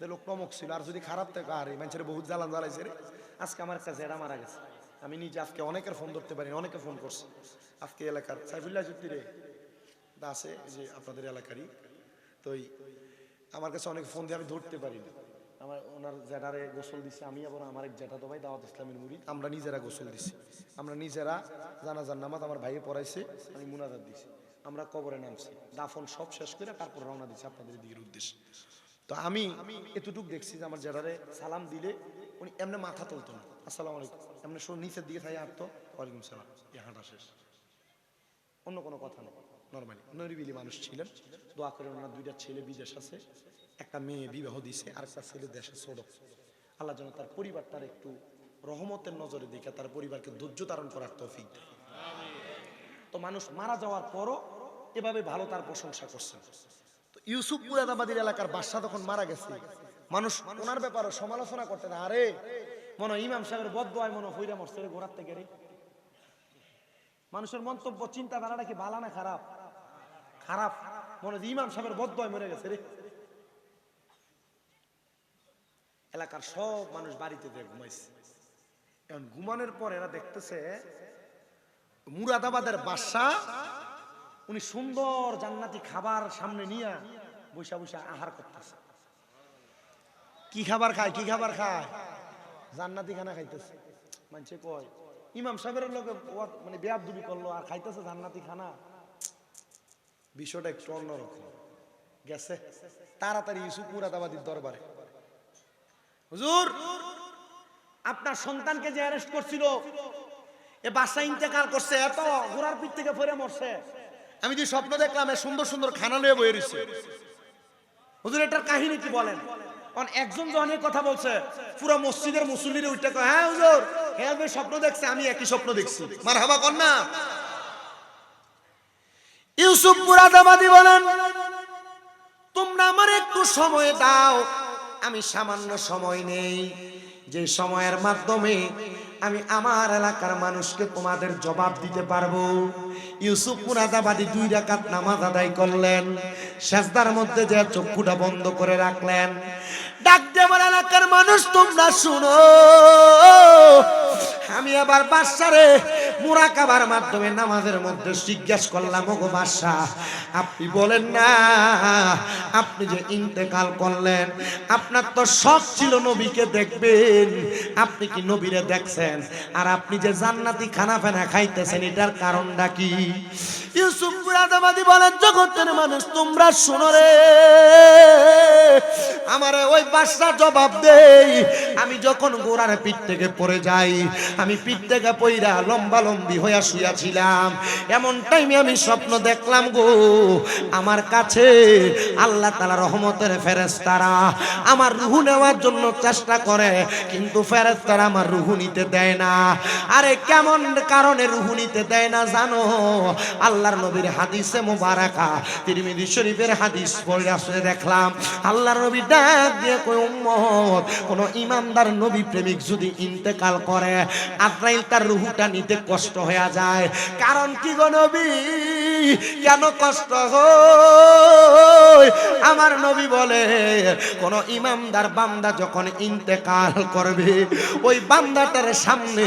যে লোক অমুক ছিল, আর যদি খারাপ থাকে আরে মানুষের বহুত জ্বালান জ্বালাইছে রে। আজকে আমার একটা জেরা মারা গেছে, আমি নিজে আজকে অনেকের ফোন ধরতে পারি, অনেকে ফোন করছে। আজকে এলাকার সাইফুল্লাহ চৌধুরী রে আছে, যে আপনাদের এলাকারই, তো আমার কাছে অনেক ফোন দিয়ে আমি ধরতে পারি না। আমার ওনার জেঠারে গোসল দিচ্ছে, আমি আবার আমার এক জেঠা তো ভাই দাওয়াত ইসলামের মুরিদ, আমরা নিজেরা গোসল দিচ্ছি, আমরা নিজেরা জানাজার নামাজ আমার ভাইয়ে পড়াইছে, আমি মুনাজাত দিছি, আমরা কবরে নামছি, দাফন সব শেষ করে তারপর রওনা দিচ্ছি আপনাদের দিকের উদ্দেশ্যে। তো আমি এতটুকু দেখছি যে আমার জেঠারে সালাম দিলে উনি এমনি মাথা তুলতো না, আসসালামু আলাইকুম, এমনি নিচের দিকে থাই হাঁটতো, ওয়ালাইকুম সালাম, এ হাঁটা শেষ, অন্য কোনো কথা নেই। নর্মালি নরিবিলি মানুষ ছিলেন। দোয়া করে ওনার দুইটা ছেলে বিদেশ আছে, একটা মেয়ে বিবাহ দিছে, আর একটা ছেলে দেশে ছোট। আল্লাহ যেন তার পরিবারটার একটু রহমতের নজরে দেখে তার পরিবারকে ধৈর্য ধারণ করার তৌফিক দেয়। তো মানুষ মারা যাওয়ার পরও এভাবে ভালো তার প্রশংসা করছেন। তো ইউসুফ মুরাদাবাদীর এলাকার বাদশা তখন মারা গেছে, মানুষ ওনার ব্যাপারে সমালোচনা করতে না, আরে মনে ইমাম সাহেবের বদদোয়ায় মনে হইরা মরছে রে ঘোড়ার থেকে রে। মানুষের মন্তব্য চিন্তাধারাটা কি ভালো না খারাপ? খারাপ। মনে ইমাম সাহেবের বদদোয়ায় মরে গেছে রে। এলাকার সব মানুষ বাড়িতে ঘুমাইছে, এখন ঘুমানোর পর এরা দেখতেছে মুরাদাবাদের বাদশা উনি সুন্দর জান্নাতি খাবার সামনে নিয়ে বৈশা বৈশা আহার করতেছে। কি খাবার খায়? কি খাবার খায়? জান্নাতি খানা খাইতেছে। মানুষে কয় ইমাম সাহেবের লোকে মানে বেয়াদবি করলো আর খাইতেছে জান্নাতি খানা, বিষয়টা একটু অন্যরকম গেছে। তাড়াতাড়ি ইউসুফ মুরাদাবাদীর দরবারে, হুজুর আপনার সন্তানকে যে অ্যারেস্ট করছিল এ বাদশা ইন্তেকাল করছে, এত ঘোড়ার পিঠ থেকে পড়ে মরছে, আমি যে স্বপ্ন দেখলাম এ সুন্দর সুন্দর খানা লয়ে বয়ে রয়েছে, হুজুর এটার কাহিনী কি বলেন? একজন যখন কথা বলছে পুরো মসজিদের মুসল্লিরা উঠে কয়, হ্যাঁ হুজুর হ্যাঁ স্বপ্ন দেখছে, আমি একই স্বপ্ন দেখছি। মারহাবা কর না। ইউসুফ মুরাদাবাদী বলেন, তোমরা আমার একটু সময় দাও, আমি সামান্য সময় নেই, যে সময়ের মাধ্যমে আমি আমার এলাকার মানুষকে তোমাদের জবাব দিতে পারবো। ইউসুফ মুরাদাবাদী 2 রাকাত নামাজ আদায় করলেন, সিজদার মধ্যে যে চক্ষুটা বন্ধ করে রাখলেন, ডাক দিয়ে আমার এলাকার মানুষ তোমরা শুনো, আমি আবার বাদশারে মুরাকাবার মাধ্যমে নামাজের মধ্যে জিজ্ঞাসা করলাম, ওগো বাদশা আপনি বলেন না আপনি যে ইন্তেকাল করলেন আপনার তো শখ ছিল নবীকে দেখবেন, আপনি কি নবীরে দেখছেন? আর আপনি যে জান্নাতি খানা ফেনা খাইতেছেন এটার কারণটা কি? ইউসুফ মুরাদাবাদী বলেন, জগতের মানুষ তোমরা শুনো রে, আমারে ওই বাদশা জবাব দেই, আমি যখন ঘোড়ার পিঠ থেকে পড়ে যাই, আমি পিঠ থেকে পইরা লম্বা লম্বি হইয়া শুয়াছিলাম, এমন টাইমে আমি স্বপ্ন দেখলাম গো, আমার কাছে আল্লাহ তাআলা রহমতের ফেরেশতারা আমার রূহ নেওয়ার জন্য চেষ্টা করে, কিন্তু ফেরেশতারা আমার রূহ নিতে দেয় না। আরে কেমন কারণে রূহ নিতে দেয় না জানো? আল্লাহর নবীর হাদিসে মুবারাকা, তিরমিজি শরীফের হাদিস পড়ে আসলে দেখলাম আল্লাহর নবী ডাক দিয়ে কই, উম্মত কোন ইমানদার নবী প্রেমিক যদি ইন্তেকাল করে আজরাইল তার রূহটা নিতে কষ্ট হয়ে যায়। কারণ কি গো নবী, কেন কষ্ট হয়? আমার নবী বলে কোন ইমানদার বান্দা যখন ইন্তেকাল করবে ওই বান্দাটার সামনে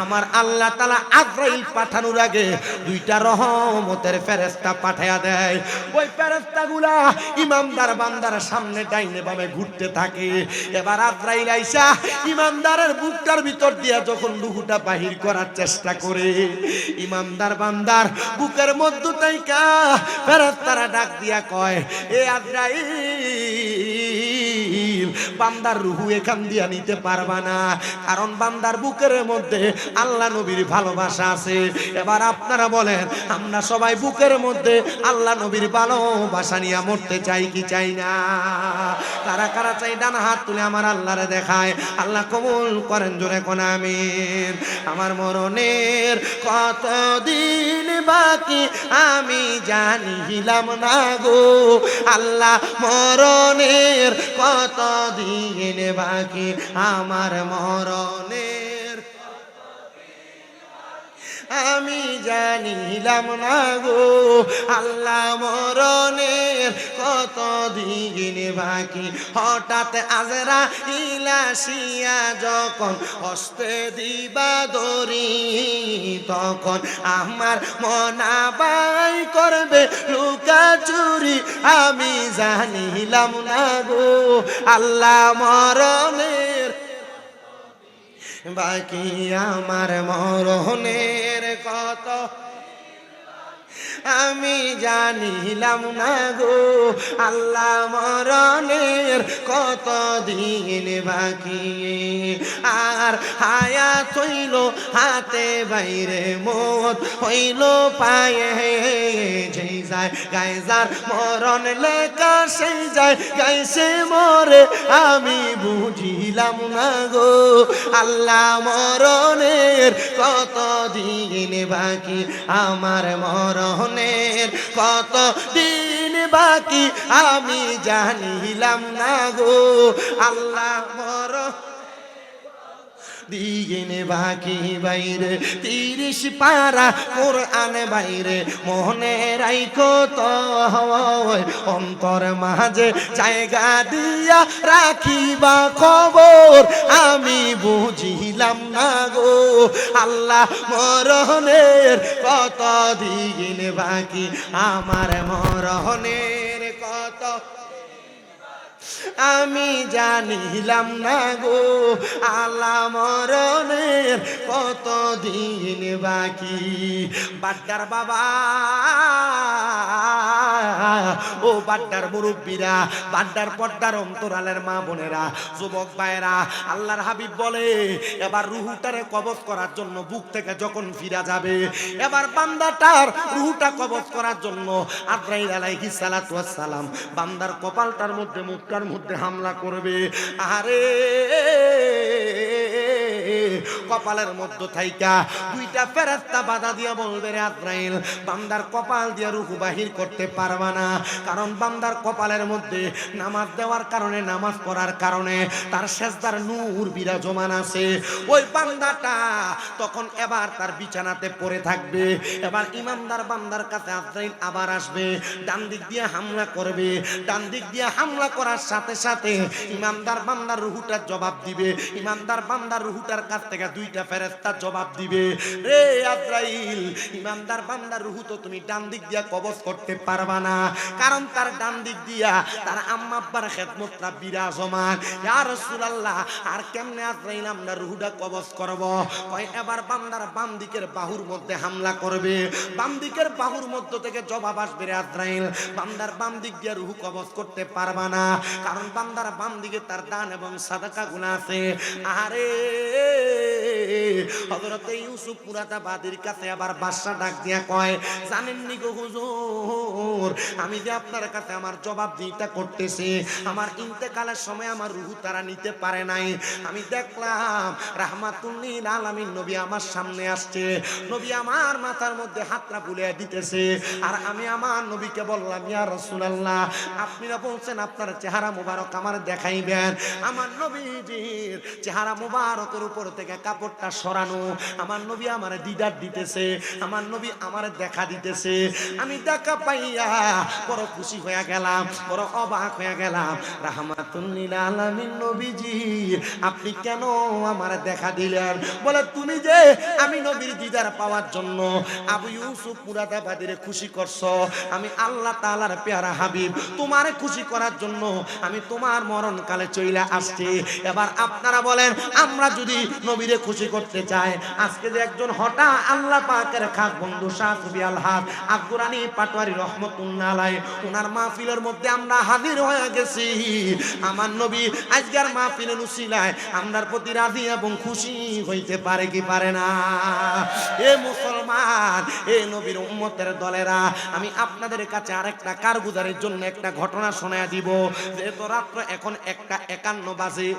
আমার আল্লাহ তাআলা আজরাইল পাঠানোর আগে 2টা রহমতের ফেরেশতা পাঠায়া দেয়। ওই ফেরেশতাগুলা ইমানদার বান্দার সামনে ডাইনে বামে ঘুরতে থাকে। এবার আজরাইল আইসা ইমানদারের বুকটার ভিতর দিয়া যখন রূহটা বাহির করার চেষ্টা করে, ইমানদার বান্দার বুকের মধ্য থেকে ফেরেশতারা ডাক দিয়া কয়, এ আজরাইল বান্দার রুহু এখান দিয়া নিতে পারবা না, কারণ বান্দার বুকের মধ্যে আল্লাহ নবীর ভালোবাসা আছে। এবার আপনারা বলেন, আমরা সবাই বুকের মধ্যে আল্লাহ নবীর ভালোবাসা নিয়ে মরতে চাই কি চাই না? কারা কারা চাই ডান হাত তুলে আমার আল্লাহরে দেখায়, আল্লাহ কবুল করেন জোরে কোন আমিন। আমার মরণের কতদিন বাকি আমি জানিলাম না গো, আল্লাহ মরণের কতদিন বাকি আমার মরণের আমি জানিলাম না গো, আল্লাহ মরণের কতদিন বাকি। হঠাৎ আজরাইল আসিয়া যখন হস্তে দিবা দড়ি, তখন আমার মনাবাই করবে লুকা চুরি আমি জানিলাম না গো, আল্লাহ মরণের বাকি আমার মরণের কত আমি জানিলাম না গো, আল্লাহ মরণের কত দিন বাকি। আর হায়াত হইল হাতে বাইরে, মত হইল পায়ে, যেই যায় গায়ে যার মরণ লেখা সেই যায় গাইছে মরে আমি বুঝিলাম না গো, আল্লাহ মরণের কত দিন বাকি আমার মরণের কত দিন বাকি আমি জানিলাম না গো, আল্লাহ মরণ দিন বাকি বাইরে 30 পারা কোরআন বাইরে মনে রাইখো তো অন্তর মাঝে জায়গা দিয়া রাখিবা খবর আমি বুঝিলাম না গো, আল্লাহ মরণের কত দিন বাকি আমার মরণের কত আমি জানিলাম না গো, আল্লাহ মরণের কত দিন বাকি। বাড্ডার বাবা ও বাড্ডার মুরব্বীরা, বাড্ডার পর্দার অন্তরালের মা বোনেরা, যুবক ভাইরা, আল্লাহর হাবিব বলে এবার রুহুটারে কবজ করার জন্য বুক থেকে যখন ফিরা যাবে, এবার বান্দাটার রুহুটা কবজ করার জন্য আজরাইল আলাইহিস সালাতু ওয়াস সালাম বান্দার কপালটার মধ্যে মুখটার মধ্যে হামলা করবে। আরে কপালের মধ্যে থাইকা দুইটা ফেরেশতা বাধা দিয়া বলবে, রে আজরাইল বান্দার কপাল দিয়া রূহ বাহির করতে পারবা না, কারণ বান্দার কপালের মধ্যে নামাজ দেওয়ার কারণে, নামাজ পড়ার কারণে তার সেজদার নূর বিরাজমান আছে। ওই বান্দাটা তখন এবার তার বিছানাতে পড়ে থাকবে। এবার ইমানদার বান্দার কাছে আজরাইল আবার আসবে, ডান দিক দিয়ে হামলা করবে। ডান দিক দিয়ে হামলা করার সাথে সাথে ইমানদার বান্দার রূহটার জবাব দিবে। ইমানদার বান্দার রূহটার কাছ থেকে দুইটা ফেরেশতা জবাব দিবে, রে আজরাইল ইমানদার বান্দার রূহ তো তুমি ডান দিক দিয়া কবজ করতে পারবা না, কারণ তার ডান দিক দিয়া তার আম্মা আব্বার খেদমতটা বিরাজমান। ইয়া রাসূলুল্লাহ আর কেমনে আজরাইল আমরা রূহটা কবজ করব? কয় এবার বান্দার বাম দিকের বাহুর মধ্যে হামলা করবে। বাম দিকের বাহুর মধ্য থেকে জবাব আসবে, রে আজরাইল বান্দার বাম দিক দিয়ে রূহ কবজ করতে পারবা না, কারণ বান্দার বাম দিকে তার দান এবং সাদাকা গুনাহ আছে। আরে হযরত ইউসুফ মুরাদাবাদীর কাছে আবার বাদশা ডাক দিয়া কয়, জানেননি গো হুজুর, আমি যে আপনার কাছে আমার জবাব দিতে করতেছি, আমার ইন্তেকালের সময় আমার রূহ তারা নিতে পারে নাই। আমি দেখলাম রাহমাতুল লিল আলামিন নবী আমার সামনে আসছে, নবী আমার মাথার মধ্যে হাতটা বুলিয়ে দিতেছে, আর আমি আমার নবীকে বললাম, ইয়া রাসূলুল্লাহ আপনারা বলছেন আপনার চেহারা মুবারক আমার দেখাইবেন। আমার নবীজির চেহারা মুবারকের উপর থেকে কাপড়টা সরানো, আমার নবী আমার দিদার দিতেছে, আমার নবী আমার দেখা দিতেছে। আমি দেখা পাইয়া বড় খুশি হয়ে গেলাম, বড় অবাক হয়ে গেলাম। রাহমাতুল লিল আলামিন নবীজি আপনি কেন আমার দেখা দিলেন? বলে তুমি যে আমি নবীর দিদার পাওয়ার জন্য আবু ইউসুফ মুরাদাবাদীরে খুশি করছো, আমি আল্লাহ তাআলার পেয়ারা হাবিব তোমারে খুশি করার জন্য আমি তোমার মরণকালে চইলা আসছি। এবার আপনারা বলেন আমরা যদি নবীরে খুশি করতে চায়। আজকে যে একজন হঠাৎ আল্লাহ পাকের খাস বন্ধু শাহ সুফি আল হাজ আব্দুরানি পাটোয়ারি রহমতুল্লাহ আলাইহি ওনার মাহফিলের মধ্যে আমরা হাজির হয়ে গেছি। আমার নবী আজকের মাহফিলের উসিলায় আমরার প্রতি রাজি এবং খুশি হইতে পারে কি পারে না? এ মুসলমান, এ নবীর উম্মতের দলেরা, আমি আপনাদের কাছে আরেকটা কারগুজারির জন্য একটা ঘটনা শোনায় দিব। যেহেতু রাত্র এখন 1:51 বাজে,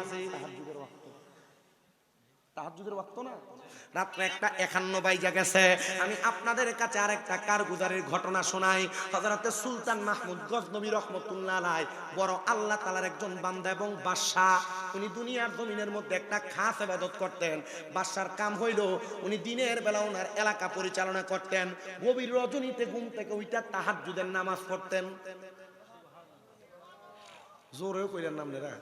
তাহাজ্জুদের ওয়াক্ত না, রাত্র 1:51 বাইজা গেছে। আমি আপনাদের কাছে আরেকটা কারগুজারির ঘটনা শোনাই। হযরতে সুলতান মাহমুদ গজনবী রহমতুল্লাহ আলাইহি বড় আল্লাহ তাআলার একজন বান্দা এবং বাদশা। উনি দুনিয়ার জমিনের মধ্যে একটা খাস ইবাদত করতেন। বাদশার কাম হইল উনি দিনের বেলা ওনার এলাকা পরিচালনা করতেন, গভীর রজনীতে ঘুম থেকে উইটা তাহাজ্জুদের নামাজ পড়তেন। জোরেও কইলেন নাম রে,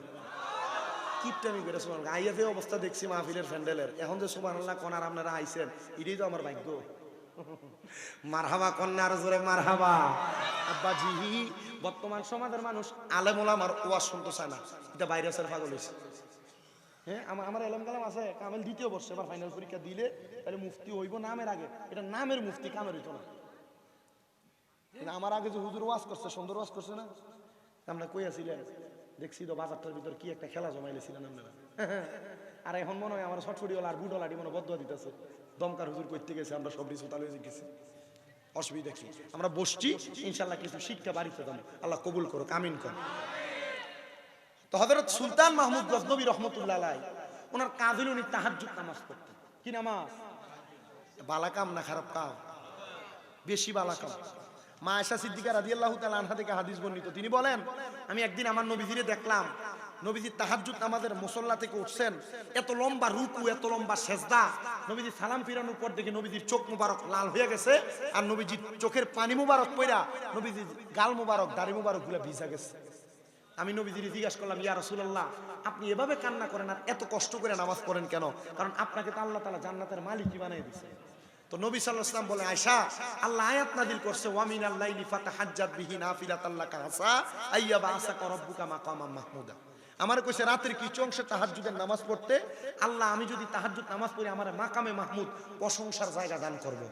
কিপটামি করে সুবহানাল্লাহ। আইয়া যে অবস্থা দেখছি মাহফিলের প্যান্ডেলের, এখন যে সুবহানাল্লাহ কোনার আপনারা আইছেন, এটাই তো আমার ভাগ্য। মারহাবা কন্যা, আর জোরে মারহাবা। আব্বাজি, বর্তমান সমাজের মানুষ আলেম ওলামার ওয়াজ শুনতে চায় না, এটা ভাইরাসের পাগল হয়েছে। হ্যাঁ, আমার এলএম কালাম আছে, কামেল দ্বিতীয় বর্ষে এবার ফাইনাল পরীক্ষা দিলে তাহলে মুফতি হইব নামের আগে, এটা নামের মুফতি, কামের হইতো না। আমার আগে যে হুজুর ওয়াজ করছে, সুন্দর ওয়াজ করছে না, আমরা কই আছিলেন দেখছি তো বাজারটার ভিতর কি একটা খেলা জমাইলেছিলেন আপনারা। আর এখন মনে হয় আমার ছটফটিওয়ালা আর বুটওয়ালাটি মনে বদয়া দিতেছে, দমকার হুজুর করতে গেছে, আমরা সব রিসুতাল হয়ে গেছি। অসুবিধা কি, আমরা বসছি, ইনশাল্লাহ কিছু শিক্ষা বাড়িতে দেবো, আল্লাহ কবুল করো, আমিন করো। তো হযরত সুলতান মাহমুদ গজনবী রহমতুল্লাহ আলাইহি ওনার কাজ হলো উনি তাহাজ্জুদ নামাজ পড়তেন। কি নামাজ? বালা কাম না খারাপ কাম? বেশি বালা কাম। মা আয়েশা সিদ্দিকা রাদিয়াল্লাহু তাআলা আনহা থেকে হাদিস বর্ণিত, তিনি বলেন, আমি একদিন আমার নবীজিরে দেখলাম, নবীজি তাহাজ্জুদ নামাজের মুসল্লা থেকে উঠছেন, এত লম্বা রুকু, এত লম্বা সেজদা, নবীজি সালাম ফিরানোর পর দেখে নবীজির চোখ মুবারক লাল হয়ে গেছে, আর নবীজির চোখের পানি মুবারক পইরা নবীজির গাল মুবারক, দাড়ি মুবারক গুলা ভিজা গেছে। আমি নবীজির জিজ্ঞাসা করলাম, ইয়া রাসূলুল্লাহ, আপনি এভাবে কান্না করেন আর এত কষ্ট করে নামাজ পড়েন কেন? কারণ আপনাকে তো আল্লাহ তাআলা জান্নাতের মালিকই বানিয়ে দিয়েছে। তো নবী সাল্লাল্লাহু আলাইহি ওয়াসাল্লাম বলে, আয়েশা, আল্লাহ আয়াত নাযিল করছে, ওয়া মিনাল লাইলি ফাতাহাজ্জাত বিহি নাফিলাতাল লাকা আসা আইয়াবা আসাকা রাব্বুকা মাকামাম মাহমুদা। আমার কইছে রাতের কিছু অংশে তাহাজ্জুদের নামাজ পড়তে, আল্লাহ আমি যদি তাহাজ্জুদ নামাজ পড়ি আমার মাকামে মাহমুদ প্রশংসার জায়গা দান করব।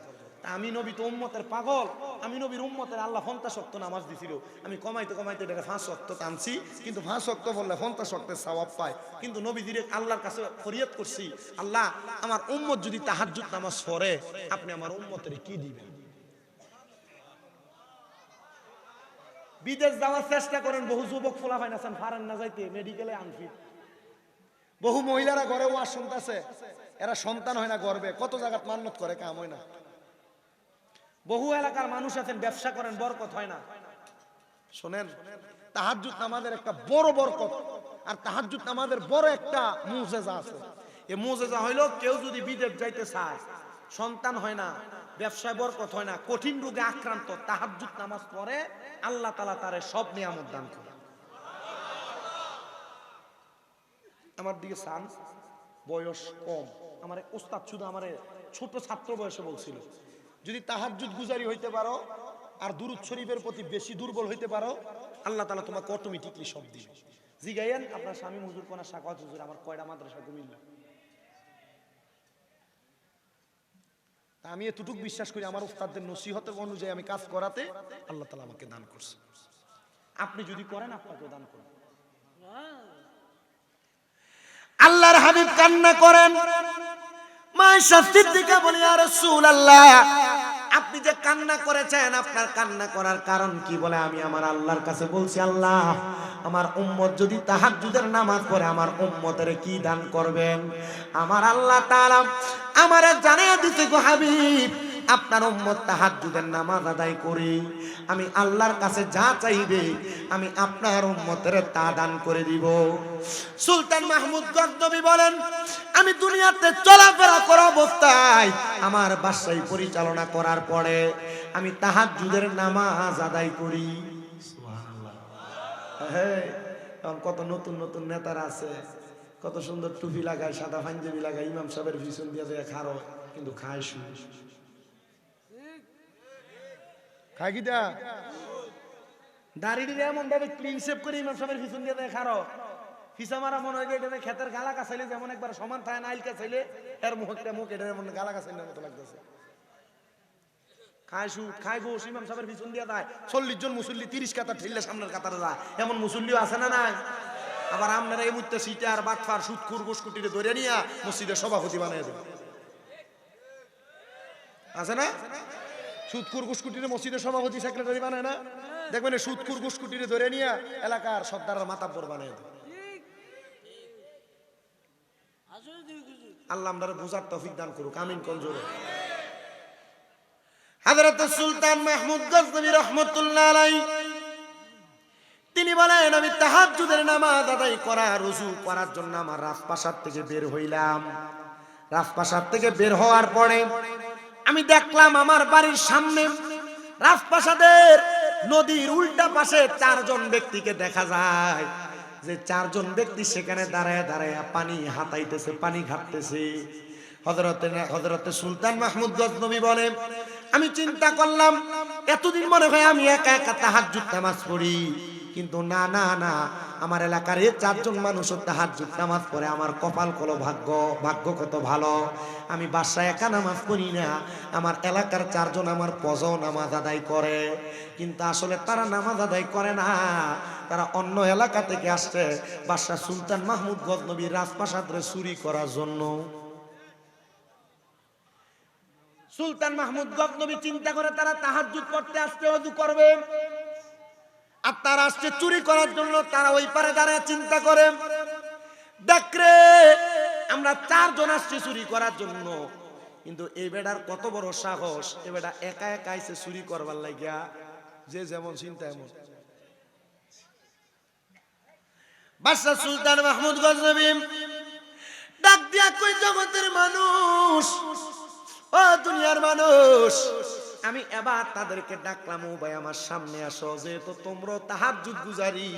তা আমি নবী তো উম্মতের পাগল, আমি নবীর উম্মতের আল্লাহ 50 ওয়াক্ত নামাজ দিছিল, আমি কমাইতে কমাইতে এটা 5 ওয়াক্ত টানছি, কিন্তু 5 ওয়াক্ত বললে 50 ওয়াক্তের সওয়াব পায়। কিন্তু নবীজিরে আল্লাহর কাছে ফরিয়াদ করছি, আল্লাহ আমার উম্মত যদি তাহাজ্জুদ নামাজ পড়ে আপনি আমার উম্মতের কি দিবেন? বিদেশ যাওয়ার চেষ্টা করেন, বহু যুবক ফোলাফাইন আছেন ফারেন না যাইতে, মেডিকেলে আনফিট। বহু মহিলারা ঘরে ওয়াজ শুনতেছে, এরা সন্তান হয় না গর্বে, কত জায়গাত মান্নত করে, কাম হয় না। বহু এলাকার মানুষ আছেন ব্যবসা করেন, বরকত হয় না। শোনেন, তাহাজ্জুদ নামাজের একটা বড় বরকত, আর তাহাজ্জুদ নামাজের বড় একটা মুজেজা আছে। এই মুজেজা হইল, কেউ যদি বিদেশ যাইতে চায়, সন্তান হয় না, ব্যবসায় বরকত হয় না, কঠিন রোগে আক্রান্ত, তাহাজ্জুদ নামাজ পড়ে আল্লাহ তাআলা তারে সব নিয়ামত দান করে। আমার দিকে সান বয়স কম, আমার ওস্তাদ শুধু আমার ছোট ছাত্র বয়সে বলছিল, যদি তাহাজ্জুদ গুজারি হইতে পারো আর দুরূদ শরীফের প্রতি বেশি দুর্বল হইতে পারো, আল্লাহ তাআলা তোমাকে অটোমেটিকলি সব দিবে। জিগাইয়েন আপনার স্বামী হুজুর কোনা সাকাত হুজুর আমার কয়টা মাদ্রাসা কুমিল্লা। আমি এতটুক বিশ্বাস করি, আমার উস্তাদদের নসিহতের অনুযায়ী আমি কাজ করাতে আল্লাহ তাআলা আমাকে দান করছে। আপনি যদি করেন আপনাকেও দান করবেন। আল্লাহর হাবিব কান্না করেন, মা আয়েশা সিদ্দিকা বলে, ইয়া রাসূলুল্লাহ, আপনি যে কান্না করেছেন আপনার কান্না করার কারণ কি? বলে, আমি আমার আল্লাহর কাছে বলছি, আল্লাহ আমার উম্মত যদি তাহাজ্জুদের নামাজ পড়ে আমার উম্মতের কি দান করবেন? আমার আল্লাহ তাআলা আমারে জানিয়ে দিতে, গো হাবিব, আপনার উম্মত তাহাজ্জুদের নামাজ আদায় করি, আমি আল্লাহর কাছে যা চাইবে আমি আপনার উম্মতের তা দান করে দিব। সুলতান মাহমুদ গজনবী বলেন, আমি দুনিয়াতে চলাফেরা করা অবস্থায় আমার বাসায় পরিচালনা করার পরে আমি তাহাজ্জুদের নামাজ আদায় করি। সুবহানাল্লাহ। হ্যাঁ, কত নতুন নতুন নেতারা আছে, কত সুন্দর টুপি লাগায়, সাদা পাঞ্জাবি লাগায়, ইমাম সাহেবের পিছন দিয়ে যায় খারো, কিন্তু খায় শুনে খায় কিটা দাড়িটি এমন ভাবে ক্লিন শেভ করে ইমাম সাহেবের পিছন দিয়ে যায় খারো, ফিসা মারা মনে হয় এটা ক্ষেতের গালা কাছাইলে যেমন একবার সমান থাকে নাইল কাছাইলে এর মুখটা মুখ এটা মনে গালা কাছাইলে মতো লাগতেছে। খায় সুদ খায় বস ইমাম সাহেবের পিছন দিয়ে যায় 40 জন মুসল্লি 30 কাতার ঠেললে সামনের কাতারে যায়, এমন মুসল্লিও আছে না নাই? আবার আপনারা এই মুহূর্তে সিটার বাটফার সুদখুর গোসকুটিরে ধরে নিয়ে মসজিদের সভাপতি বানিয়ে দেন, আছে না? সুদখুর গোসকুটিরে মসজিদের সভাপতি সেক্রেটারি বানায় না? দেখবেন সুদখুর গোসকুটিরে ধরে নিয়ে এলাকার সর্দারের মাতাব্বর বানিয়ে দেন। আল্লাহ আমাদের বুঝার তৌফিক দান করুক, আমিন কোন জোরে। হযরত সুলতান মাহমুদ গজনবী রাহমাতুল্লাহ আলাইহি তিনি বলেন, আমি তাহাজ্জুদের নামাজ আদায় করা রুজু করার জন্য আমার রাজপ্রাসাদ থেকে বের হইলাম। রাজপ্রাসাদ থেকে বের হওয়ার পরে আমি দেখলাম আমার বাড়ির সামনে রাজপ্রাসাদের নদীর উল্টা পাশে 4 জন ব্যক্তিকে দেখা যায়, যে 4 জন ব্যক্তি সেখানে দাঁড়ায় দাঁড়ায় পানি হাতাইতেছে, পানি ঘাটতেছে। হযরতে সুলতান মাহমুদ গজনবী বলে, আমি চিন্তা করলাম এতদিন মনে হয় আমি একা একা তাহাজ্জুদ নামাজ পড়ি, কিন্তু না না না, আমার এলাকার এই 4 জন মানুষও তাহাজ্জুদ নামাজ পড়ে। আমার কপাল কত ভাগ্য কত ভালো, আমি বাসায় একা নামাজ পড়ি না, আমার এলাকার 4 জন আমার পজও নামাজ আদায় করে। কিন্তু আসলে তারা নামাজ আদায় করে না, তারা অন্য এলাকা থেকে আসছে বাদশা সুলতান মাহমুদ গজনবীর রাজপ্রাসাদে চুরি করার জন্য। সুলতান মাহমুদ গজনবী চিন্তা করে তারা তাহাজ্জুদ পড়তে আসছে, ওযু করবে, আর তারা আসছে চুরি করার জন্য। তারা ওই পারে দাঁড়ায় চিন্তা করে, দেখরে আমরা 4 জন আসছি চুরি করার জন্য, কিন্তু এই বেটার কত বড় সাহস, এই বেটা একা একা আইছে চুরি করবার লাগিয়া। যে যেমন চিন্তা এমন। বাদশা সুলতান মাহমুদ গজনবী ডাক দিয়া কই, জগতের মানুষ, ও দুনিয়ার মানুষ, আমি এবার তাদেরকে ডাকলাম, ও ভাই আমার সামনে আসো, যেহেতু তোমরা তাহাজ্জুদ গুজারি,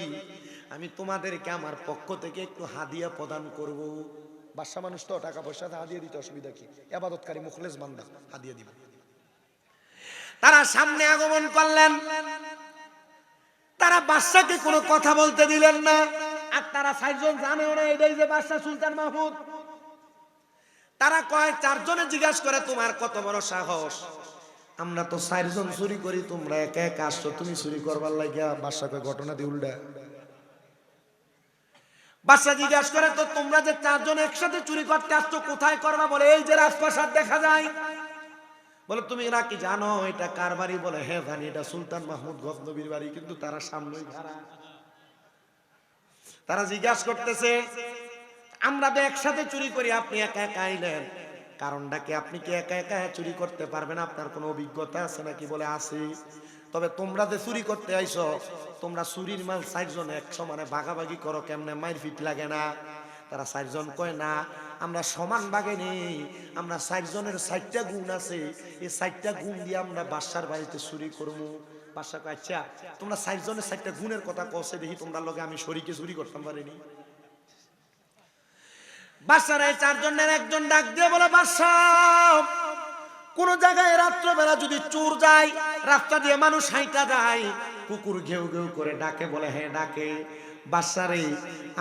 আমি তোমাদেরকে আমার পক্ষ থেকে একটু হাদিয়া প্রদান করব। বাদশা মানুষ তো টাকা পয়সা হাদিয়া দিতে অসুবিধা কি, ইবাদতকারী মুখলেস বান্দা, হাদিয়া দিব। তারা সামনে আগমন করলেন, তারা বাদশাকে কোনো কথা বলতে দিলেন না, আর তারা 4 জন জানেও না এটাই যে বাদশা সুলতান মাহমুদ। তারা কয় 4 জনে জিজ্ঞাসা করে, তোমার কত বড় সাহস, আমরা তো 4 জন চুরি করি, তোমরা একা একা আসছো তুমি চুরি করবার লাগিয়া। বাদশাকে ঘটনা দিয়ে উল্টা। বাদশা জিজ্ঞাসা করে, তো তোমরা যে 4 জন একসাথে চুরি করতে আসছো কোথায় করবা? বলে এই যে রাজপ্রাসাদ দেখা যায়। বলে তুমি এরা কি জানো এটা কার বাড়ি? বলে হ্যাঁ জানি, এটা সুলতান মাহমুদ গজনবীর বাড়ি, কিন্তু তারা সামনেই খাড়া। তারা জিজ্ঞাসা করতেছে, আমরা তো একসাথে চুরি করি, আপনি একা একা আইলেন, কারণটা কি? আপনি কি একা একা চুরি করতে পারবেন? আপনার কোনো অভিজ্ঞতা আছে নাকি? বলে আছে। তবে তোমরা যে চুরি করতে আইছো, তোমরা চুরির মাল 4 জন একশো মানে ভাগাভাগি করো, কেমনে মাইর ফিট লাগে না? তারা 4 জন কয় না, আমরা সমান ভাগে নেই, আমরা 4 জনের 4টা গুণ আছে, এই 4টা গুণ দিয়ে আমরা বাদশার বাড়িতে চুরি করবো। বাদশা কয়, আচ্ছা তোমরা 4 জনের 4টা গুণের কথা কছে দেখি, তোমরা লগে আমি শরীকে চুরি করতাম পারিনি। বাদশার এই 4 জনের একজন ডাক দিয়ে বলে, বাদশা কোন জায়গায় রাত্রবেলা যদি চোর যায়, রাস্তা দিয়ে মানুষ হাইটা যায়, কুকুর ঘেউ ঘেউ করে ডাকে? বলে হ্যাঁ ডাকে। বাদশারে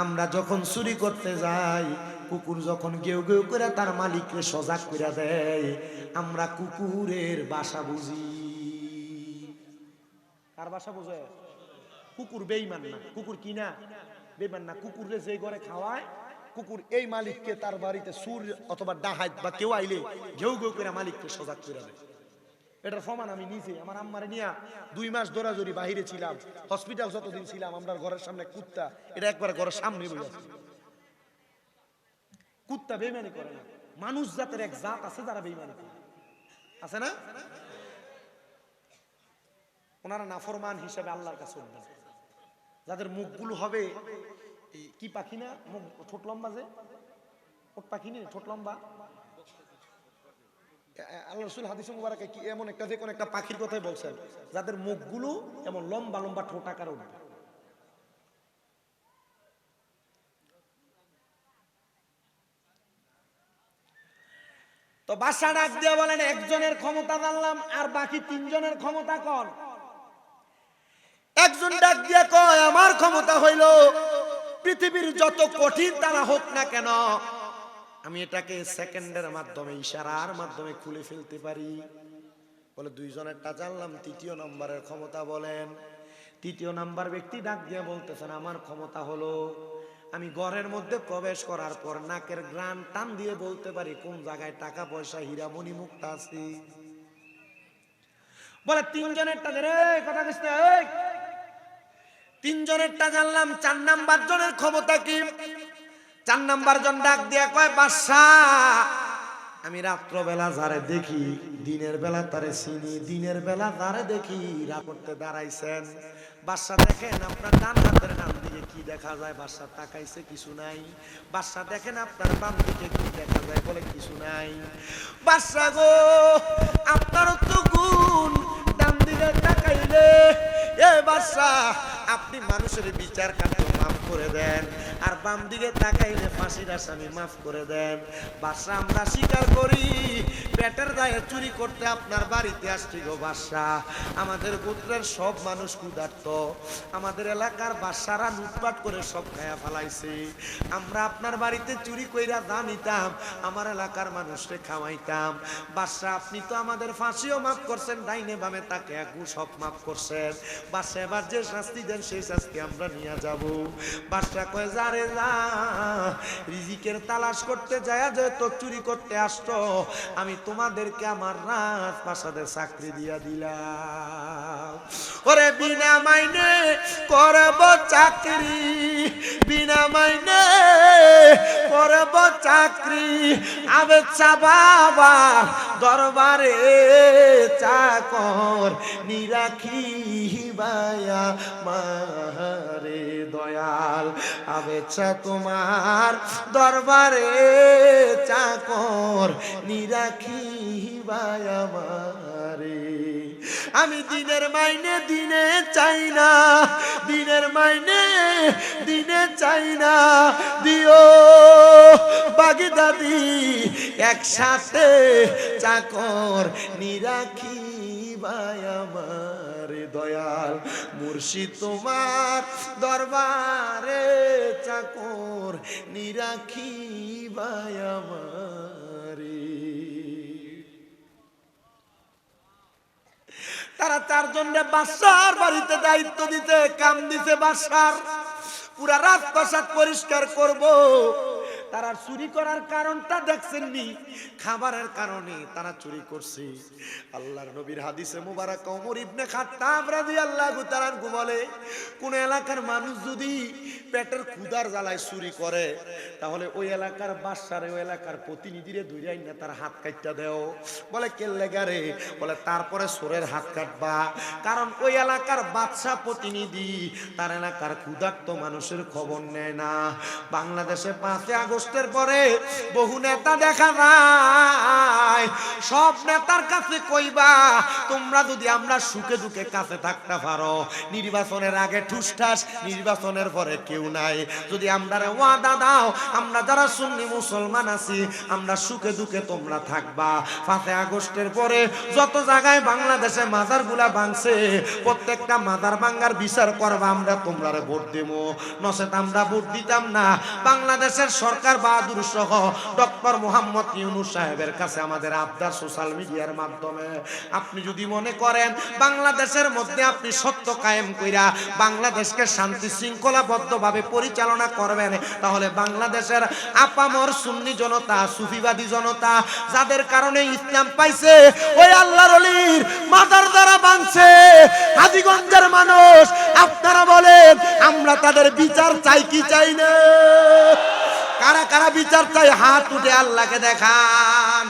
আমরা যখন চুরি করতে যাই, কুকুর যখন ঘেউ ঘেউ করে তার মালিককে সজাগ করে দেয়, আমরা কুকুরের বাসা বুঝি। কার বাসা বুঝে? কুকুর বেঈমান না, কুকুর কি না বেঈমান না, কুকুরে যে ঘরে খাওয়ায়, কুকুর এই মালিককে তার বাড়িতে সুর অথবা ডাহাত বা কেউ আইলে ঘেউ ঘেউ করে মালিককে সজাগ করে দেয়। এটার প্রমাণ আমি নিজে আমার আম্মারে নিয়ে 2 মাস দৌড়াদৌড়ি বাহিরে ছিলাম, হসপিটাল যতদিন ছিলাম, আমরা ঘরের সামনে কুত্তা, এটা একবার ঘরের সামনে বসে আছে। কুত্তা বেঈমানি করে না, মানুষ জাতের এক জাত আছে যারা বেঈমানি করে, আছে না? ওনারা নাফরমান হিসেবে আল্লাহর কাছে উঠবেন, যাদের মুখগুলো হবে কি পাখি না, মুখ ঠোঁট লম্বা, যে ওট পাখি নেই ঠোঁট লম্বা, আল্লাহ রাসূল হাদিসে মুবারাকে কি এমন একটা যে কোন একটা পাখির কথাই বলছেন, যাদের মুখগুলো এমন লম্বা লম্বা ঠোঁট আকারে উঠবে। তো বাদশা ডাক দিয়ে বলেন, একজনের ক্ষমতা জানলাম, আর বাকি 3 জনের ক্ষমতা কোন? একজন ডাক দিয়ে কয়, আমার ক্ষমতা হইল পৃথিবীর যত কঠিন তালা হোক না কেন, আমি এটাকে সেকেন্ডের মাধ্যমে, ইশারার মাধ্যমে খুলে ফেলতে পারি। বলে দুইজনেরটা জানলাম, তৃতীয় নম্বরের ক্ষমতা বলেন। তৃতীয় নাম্বার ব্যক্তি ডাক দিয়ে বলতেছেন, আমার ক্ষমতা হলো আমি ঘরের মধ্যে প্রবেশ করার পর নাকের গ্রান টান দিয়ে বলতে পারি কোন জায়গায় টাকা পয়সা হীরামণি মুক্তা আছে। বলে তিনজনেরটা কথা কইছ না, তিনজনেরটা জানলাম। 4 নাম্বার জনের ক্ষমতা কি? 4 নাম্বার জন ডাক দিয়া কয়, বাদশাহ আমি রাত্রবেলা যারে দেখি দিনের বেলা তারে চিনি, দিনের বেলা যারে দেখি রাত করতে দাঁড়াইছেন। বাদশা দেখেন আপনার ডান হাতের ডান দিকে কি দেখা যায়? বাদশা তাকাইছে, কিছু নাই। বাদশা দেখেন আপনার বাম দিকে কি দেখা যায়? বলে কিছু নাই। বাদশা গো আপনারও তো গুণ, ডান দিকে তাকাইলে এ বাদশা আপনি মানুষের বিচার কার্য মাফ করে দেন, আর বাম দিকে তাকাইলে ফাঁসির আসামি মাফ করে দেন। বাদশা আমরা স্বীকার করি পেটের দায়ে চুরি করতে আপনার বাড়িতে আসছি গো বাদশা। আমাদের গোত্রের সব মানুষ ক্ষুধার্ত, আমাদের এলাকার বাদশারা লুটপাট করে সব খায়া ফেলাইছে। আমরা আপনার বাড়িতে চুরি কইরা যা নিতাম আমার এলাকার মানুষকে খাওয়াইতাম। বাদশা আপনি তো আমাদের ফাঁসিও মাফ করছেন, ডাইনে বামে তাকে একু সব মাফ করছেন। বাদশা এবার যে শাস্তি দেন সেই শাস্তি আমরা নিয়ে যাব। বাদশা কয়, যারে যা রিজিকের তালাশ করতে যায় যে তো চুরি করতে আসতো, আমি তোমাদেরকে আমার রাজপ্রাসাদে চাকরি দিয়া দিলাম। ওরে বিনা মাইনে করব চাকরি, বিনা মাইনে করব চাকরি, আবেচ্ছা বাবা দরবারে চাকর নিরাখি বায়া মারে দয়াল। আবেচ্ছা তোমার দরবারে চাকর নিরাখি বায়া মারে। আমি দিনের মাইনে দিনে চাই না, দিনের মাইনে দিনে চাই না, দিও বাগদাদি একসাথে চাকর নিরাখি ভাই আমার দয়াল। মুর্শিদ তোমার দরবারে চাকর নিরাখি ভাই আমারে। তারা 4 জনের বাদশার বাড়িতে দায়িত্ব দিতে কাম দিতে, বাদশার পুরা রাজপ্রাসাদ পরিষ্কার করব। তারা চুরি করার কারণটা দেখছেননি, খাবারের কারণে তারা চুরি করছে। আল্লাহর নবীর হাদিসে মুবারক ওমর ইবনে খাত্তাব রাদিয়াল্লাহু তাআলা আনহু বলে, কোন এলাকার মানুষ যদি পেটের ক্ষুধার জ্বালায় চুরি করে তাহলে ওই এলাকার বাদশারে ওই এলাকার প্রতিনিধিরে ধইরা আইনা তার হাত কাটটা দেও। বলে কেল্লে গারে? বলে তারপরে চোরের হাত কাটবা, কারণ ওই এলাকার বাদশা প্রতিনিধি তার এলাকার ক্ষুধার্ত মানুষের খবর নেয় না। বাংলাদেশে 5 আগস্টের পরে বহু নেতা দেখা যায়, সব নেতার কাছে কইবা তোমরা যদি আমরা সুখে দুঃখে কাছে থাকতে পারো, নির্বাচনের আগে ঠুসঠাস, নির্বাচনের পরে কেউ নাই। যদি আমরা ওয়াদা দাও আমরা যারা সুন্নি মুসলমান আছি আমরা সুখে দুঃখে তোমরা থাকবা। 5 আগস্টের পরে যত জায়গায় বাংলাদেশে মাজারগুলা ভাঙছে প্রত্যেকটা মাজার ভাঙার বিচার করবা, আমরা তোমরা ভোট দেবো, নচেত আমরা ভোট দিতাম না। বাংলাদেশের সরকার বাহাদুর সহ ডক্টর মোহাম্মদ ইউনূস সাহেবের কাছে আমাদের আবদার সোশ্যাল মিডিয়ার মাধ্যমে, আপনি যদি মনে করেন বাংলাদেশের মধ্যে আপনি সত্য কায়েম কইরা বাংলাদেশকে শান্তি শৃঙ্খলাবদ্ধভাবে পরিচালনা করবেন, তাহলে বাংলাদেশের আপামর সুন্নি জনতা, সুফিবাদী জনতা যাদের কারণে ইসলাম পাইছে ওই আল্লাহর ওলির মাজার দ্বারা বাঁধছে হাজীগঞ্জের মানুষ, আপনারা বলেন আমরা তাদের বিচার চাই কি চাই না? কারা কারা বিচার চাই হাত উঠে আল্লাহকে দেখান।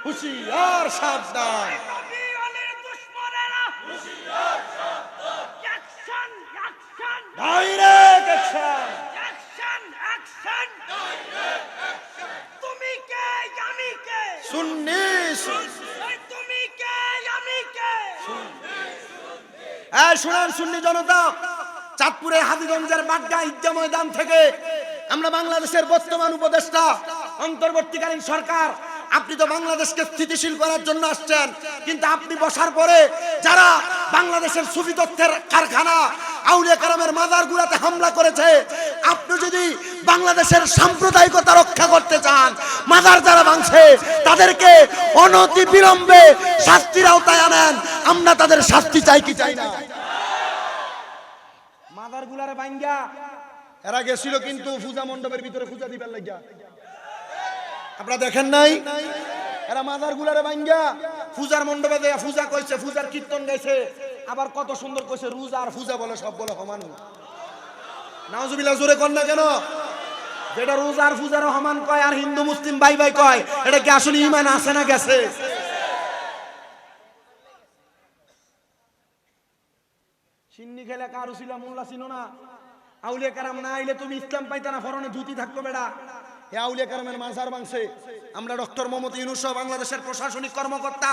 হুশিয়ার সাবধান, ডাইরেক্ট অ্যাকশন। তুমি কে আমি কে? সুন্নি তুমি কে আমি কে? শুনেন সুন্নি জনতা, চাঁদপুরে হাজীগঞ্জের বাড্ডা ঈদগাহ ময়দান থেকে আমরা বাংলাদেশের বর্তমান উপদেষ্টা, অন্তর্বর্তীকালীন সরকার, আপনি তো বাংলাদেশকে স্থিতিশীল করার জন্য আসছেন, কিন্তু আপনি বসার পরে যারা বাংলাদেশের সুফি তত্ত্বের কারখানা আউলিয়া কেরামের মাজারগুলোতে হামলা করেছে, আপনি যদি বাংলাদেশের সাম্প্রদায়িকতা রক্ষা করতে চান, মাজার যারা ভাঙছে তাদেরকে অনতি বিলম্বে শাস্তির আওতায় আনেন। আমরা তাদের শাস্তি চাই কি চাই না? মাজারগুলারে ভাঙ্গা এরা গেছিল কিন্তু পূজা মণ্ডপের ভিতরে পূজা দিবার লাগিয়া, আপনারা দেখেন নাই? এরা মাজার গুলারে ভাঙ্গা পূজার মণ্ডপে দেয়া পূজা কইছে, পূজার কীর্তন গাইছে, আবার কত সুন্দর কইছে রোজা আর পূজা বলে সব বলে সমান। নাউজুবিল্লাহ, জোরে কর না কেন? যেটা রোজা আর পূজারও সমান কয় আর হিন্দু মুসলিম ভাই ভাই কয়, এটা কি আসলে ঈমান আছে না গেছে? সিন্নি খেলে কারু ছিল মোল্লা ছিল না, আউলিয়া কারাম না আইলে তুমি ইসলাম পাইতা না, ফরনে ধুতি থাকতো বেড়া। এ আউলিয়া কারামের মাজার ভাঙছে। আমরা ডক্টর মোহাম্মদ ইউনূস বাংলাদেশের প্রশাসনিক কর্মকর্তা,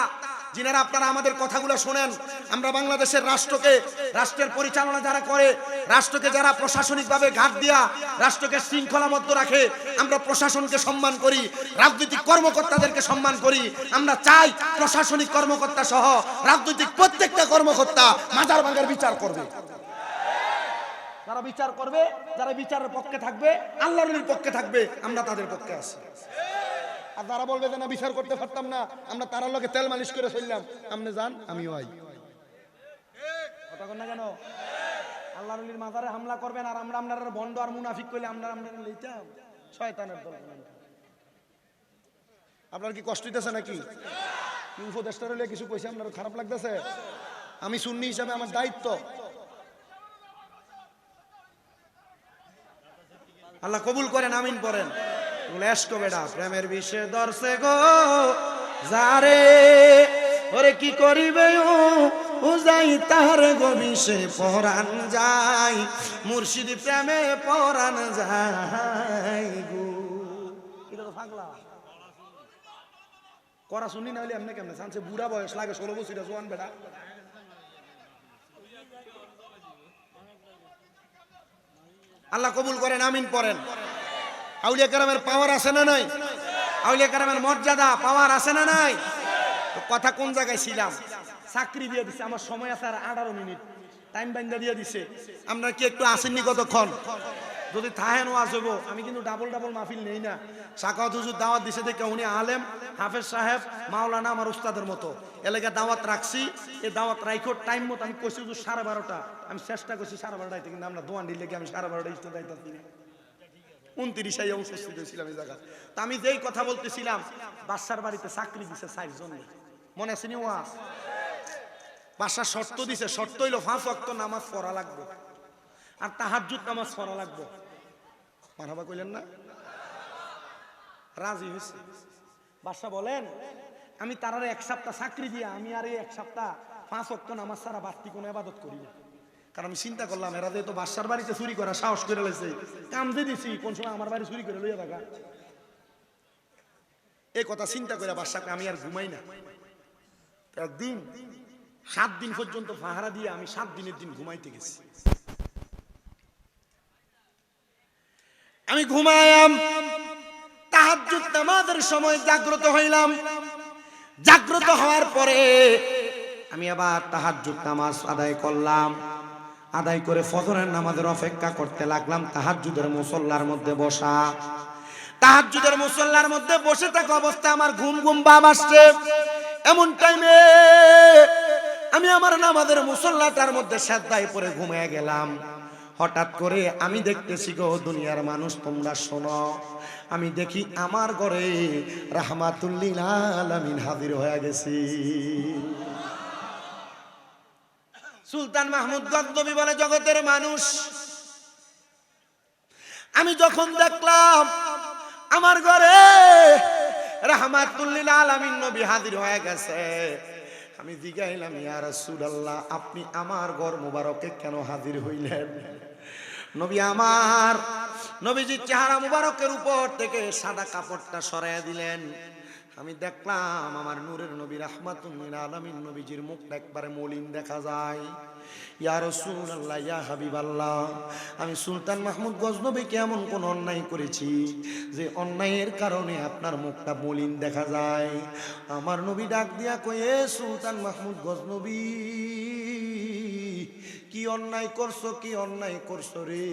যিনারা আপনারা আমাদের কথাগুলো শোনেন, আমরা বাংলাদেশের রাষ্ট্রকে, রাষ্ট্রের পরিচালনা যারা করে, রাষ্ট্রকে যারা প্রশাসনিকভাবে ঘাট দিয়া রাষ্ট্রকে শৃঙ্খলাবদ্ধ রাখে, আমরা প্রশাসনকে সম্মান করি, রাজনৈতিক কর্মকর্তাদেরকে সম্মান করি। আমরা চাই প্রশাসনিক কর্মকর্তা সহ রাজনৈতিক প্রত্যেকটা কর্মকর্তা মাজার ভাঙার বিচার করবে। যারা বিচার করবে, যারা বিচারের পক্ষে থাকবে, আল্লাহর পক্ষে থাকবে, আমরা তাদের পক্ষে আছি। আর যারা বলবে যে না বিচার করতে পারতাম না, আমরা তার লগে তেল মালিশ করে চললাম, আপনি যান আমিও আই। কথা কন না কেন? আল্লাহর ওলির মাজারে হামলা করবেন আর আমরা আপনারা বন্ড আর মুনাফিক কইলে আমরা লইতাম? শয়তানের দল। আপনার কি কষ্ট হইতেছে নাকি? কি উপদেষ্টা হইলে কিছু কইছে আপনার খারাপ লাগতেছে? আমি সুন্নি হিসাবে আমার দায়িত্ব। আল্লাহ কবুল করেন, আমিন পড়েন। এসকো বেটা প্রেমের বিষে দর্শে গো যারে, ওরে কি করিবে ও যাই তার গো বিষে পরাণ যাই, মুর্শিদি প্রেমে পরাণ যাই গো। এটা তো পাগলা করা শুনি না হলে এমনি কেমনে সানছে? বুড়া বয়স লাগে, 16 বছর জোয়ান বেটা। আল্লাহ কবুল করেন, আমিন পড়েন। আউলিয়া কেরামের পাওয়ার আছে না নাই? আউলিয়া কেরামের মর্যাদা পাওয়ার আছে না নাই? তো কথা কোন জায়গায় ছিলাম? চাকরি দিয়ে দিছে, আমার সময় আছে আর 18 মিনিট টাইম বাইন্দা দিয়ে দিছে। আপনারা কি একটু আসেননি কতক্ষণ? যদি থাহেন ওয়াজ হইব, আমি কিন্তু ডাবল ডাবল মাহফিল নেই না। সাকাওয়াত হুজুর দাওয়াত দিছে দেখে উনি আলেম, হাফেজ সাহেব, মাওলানা আমার উস্তাদের মতো এলাকা দাওয়াত রাখছি। এই দাওয়াত রাইখো টাইম মতো। আমি কইছি হুজুর 12:30, আমি চেষ্টা করছি 12:30, কিন্তু আমরা দোয়ান দিলে আমি 12:30 ইস্তে যাইতাছি না। 29 উপস্থিত হয়েছিলাম এই জায়গা। তো আমি যেই কথা বলতেছিলাম, বাদশার বাড়িতে চাকরি দিছে 4 জন, মনে আছে নি ওয়াজ? বাদশা শর্ত দিছে, শর্ত হইল 5 ওয়াক্ত নামাজ পড়া লাগবে আর তাহাজ্জুদ নামাজ পড়া লাগবে। মারহাবা কইলেন না? রাজি হয়েছে। বাদশা বলেন, আমি তারারে 1 সপ্তাহ চাকরি দিয়া আমি আর এই 1 সপ্তাহ 5 ওয়াক্ত নামাজ ছাড়া বাড়তি কোনো ইবাদত করি না। কারণ আমি চিন্তা করলাম এরা তো বাদশার বাড়িতে চুরি করা সাহস করে লাইছে, কাম দিয়ে দিছি, কোন সময় আমার বাড়ি চুরি করে লইয়া থাকা। এই কথা চিন্তা করে বাদশাকে আমি আর ঘুমাই না। একদিন 7 দিন পর্যন্ত পাহারা দিয়ে আমি 7 দিনের দিন ঘুমাইতে গেছি। আমি ঘুমায়াম, তাহাজ্জুদ নামাজের সময় জাগ্রত হইলাম। জাগ্রত হওয়ার পরে আমি আবার তাহাজ্জুদ নামাজ আদায় করলাম। আদায় করে ফজরের নামাজের অপেক্ষা করতে লাগলাম। তাহাজ্জুদের মুসল্লার মধ্যে বসা, তাহাজ্জুদের মুসল্লার মধ্যে বসে থাকা অবস্থায় আমার ঘুম ঘুম ভাব আসছে। এমন টাইমে আমি আমার নামাজের মুসল্লাটার মধ্যে সাজদায় পড়ে ঘুমিয়ে গেলাম। হঠাৎ করে আমি দেখতেছি গো দুনিয়ার মানুষ, তোমরা শোনো, আমি দেখি আমার ঘরে রাহমাতুল্লিল আলামিন হাজির হয়ে গেছি। সুলতান মাহমুদ গজনবী বলে, জগতের মানুষ, আমি যখন দেখলাম আমার ঘরে রাহমাতুল্লিল আলামিন নবী হাজির হয়ে গেছে, আমি জিজ্ঞাইলাম, ইয়া রাসূলুল্লাহ, আপনি আমার ঘর মুবারকে কেন হাজির হইলেন? নবী আমার, নবীজির চেহারা মুবারকের উপর থেকে সাদা কাপড়টা সরাইয়া দিলেন। আমি দেখলাম আমার নূরের নবী রাহমাতুল লিল আলামিন নবীজির মুখটা একবারে মলিন দেখা যায়। ইয়া রাসূলুল্লাহ, ইয়া হাবিবাল্লাহ, আমি সুলতান মাহমুদ গজনবী কেমন কোন অন্যায় করেছি যে অন্যায়ের কারণে আপনার মুখটা মলিন দেখা যায়? আমার নবী ডাক দিয়া কয়ে, সুলতান মাহমুদ গজনবী, কি অন্যায় করছো, কি অন্যায় করছো রে?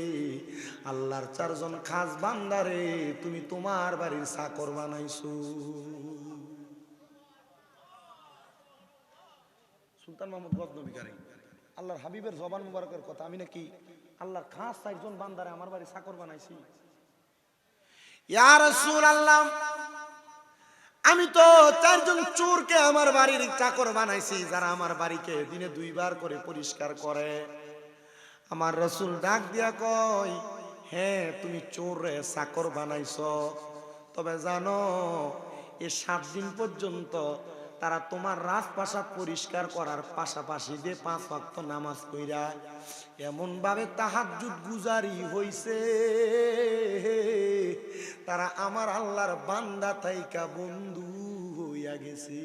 আল্লাহর চারজন খাস বান্দারে তুমি তোমার বাড়ির চাকর বানাইছো। সুলতান মাহমুদ গজনবী কারি আল্লাহর হাবিবের জবান মুবারকের কথা, আমি নাকি আল্লাহর খাস চারজন বান্দারে আমার বাড়ি চাকর বানাইছি? ইয়া রাসূলুল্লাহ, আমি তো চারজন চোরকে আমার বাড়ির চাকর বানাইছি, যারা আমার বাড়িকে দিনে 2 বার করে পরিষ্কার করে। আমার রাসূল ডাক দিয়া কয়, হ্যাঁ তুমি চোরে চাকর বানাইছো, তবে জানো এই 7 দিন পর্যন্ত তারা তোমার রাজপ্রাসাদ পরিষ্কার করার পাশাপাশি যে 5 ওয়াক্ত নামাজ পড়া এমন ভাবে তাহাজ্জুদ গুজারি হইছে, তারা আমার আল্লাহর বান্দা থাইকা বন্ধু হইয়া গেছে।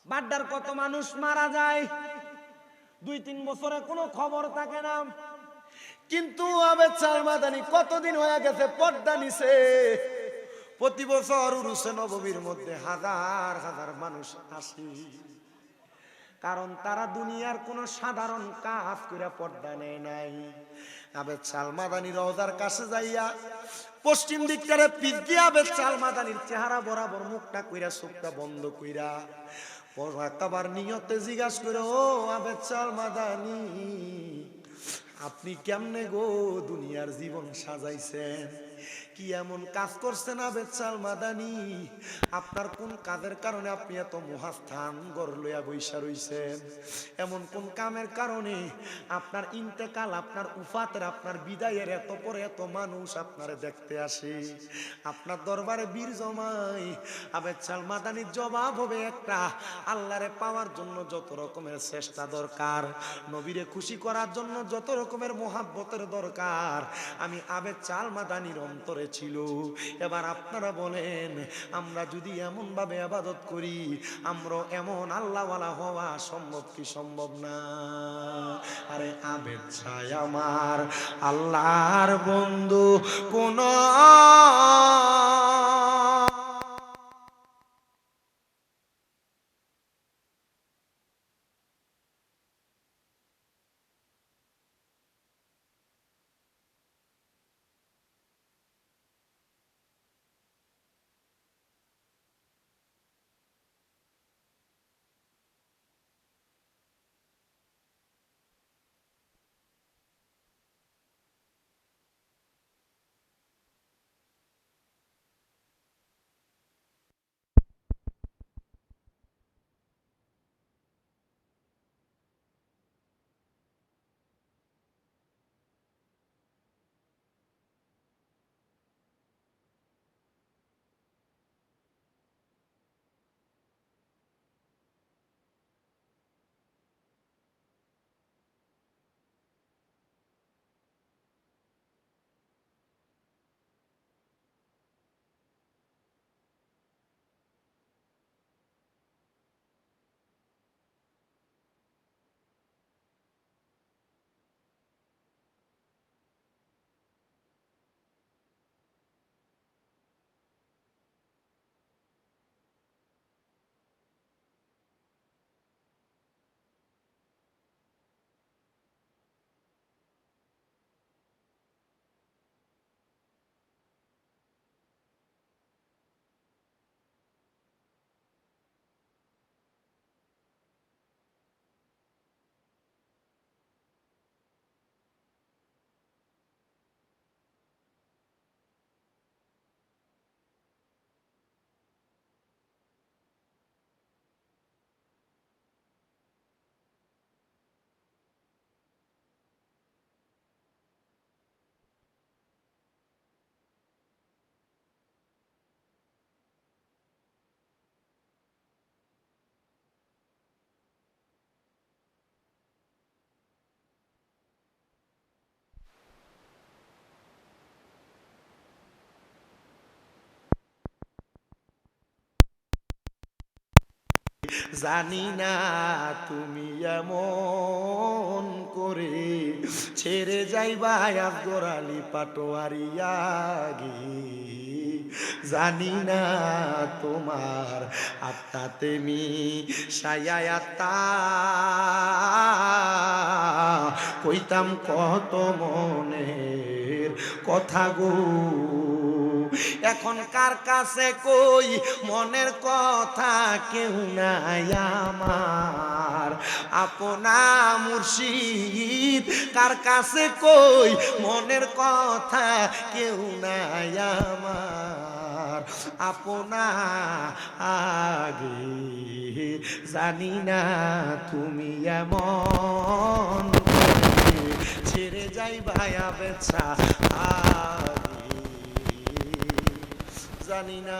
বাড্ডার কত মানুষ মারা যায়, 2-3 বছরে কোনো খবর থাকে না, কিন্তু আবেদ চাল মাদানি কতদিন হয়ে গেছে পর্দা নিছে। প্রতি বছর উরুসে নববীর মধ্যে হাজার হাজার মানুষ আসে, কারণ তারা দুনিয়ার কোনো সাধারণ কাজ করে পর্দা নেয় নাই। আবেদ চাল মাদানি রওজার কাছে যাইয়া পশ্চিম দিক করে পিছ দিয়ে আবেদ চাল মাদানির চেহারা বরাবর মুখটা কইরা চোখটা বন্ধ কইরা আবার নিয়তে জিজ্ঞাসা করে, ও আবেদ চাল মাদানি, আপনি কেমনে গো দুনিয়ার জীবন সাজাইছেন? কি এমন কাজ করছেন আবেদ চাল মাদানি? আপনার কোন কাজের কারণে আপনি এত মহাস্থান গড় লইয়া বৈশা রইছেন? এমন কোন কামের কারণে আপনার ইন্তেকাল, আপনার উফাতের, আপনার বিদায়ের এত পরে এত মানুষ আপনারে দেখতে আসে, আপনার দরবারে বীর জমাই? আবেদ চাল মাদানির জবাব হবে একটা, আল্লাহরে পাওয়ার জন্য যত রকমের চেষ্টা দরকার, নবীরে খুশি করার জন্য যত রকমের মোহাব্বতের দরকার, আমি আবেদ চাল মাদানির অন্তরে ছিল। এবার আপনারা বলেন, আমরা যদি এমন ভাবে ইবাদত করি, আমরা এমন আল্লাহওয়ালা হওয়া সম্ভব কি সম্ভব না? আরে আবেদ ছায় আমার আল্লাহর বন্ধু কোন জানি না তুমি এমন করে ছেড়ে যাইবা আফজর আলী পাটোয়ারিয়া গে, জানি না তোমার আত্মাতে মি সায়াতা কইতাম কত মনের কথা গো, এখন কার কাছে কই মনের কথা কেউ নাই আমার আপনা মুর্শিদ, কার কাছে কই মনের কথা কেউ নাই আমার আপনা আগে, জানি না তুমি এমন করে ছেড়ে যাইবা বেছা আগে, জানি না।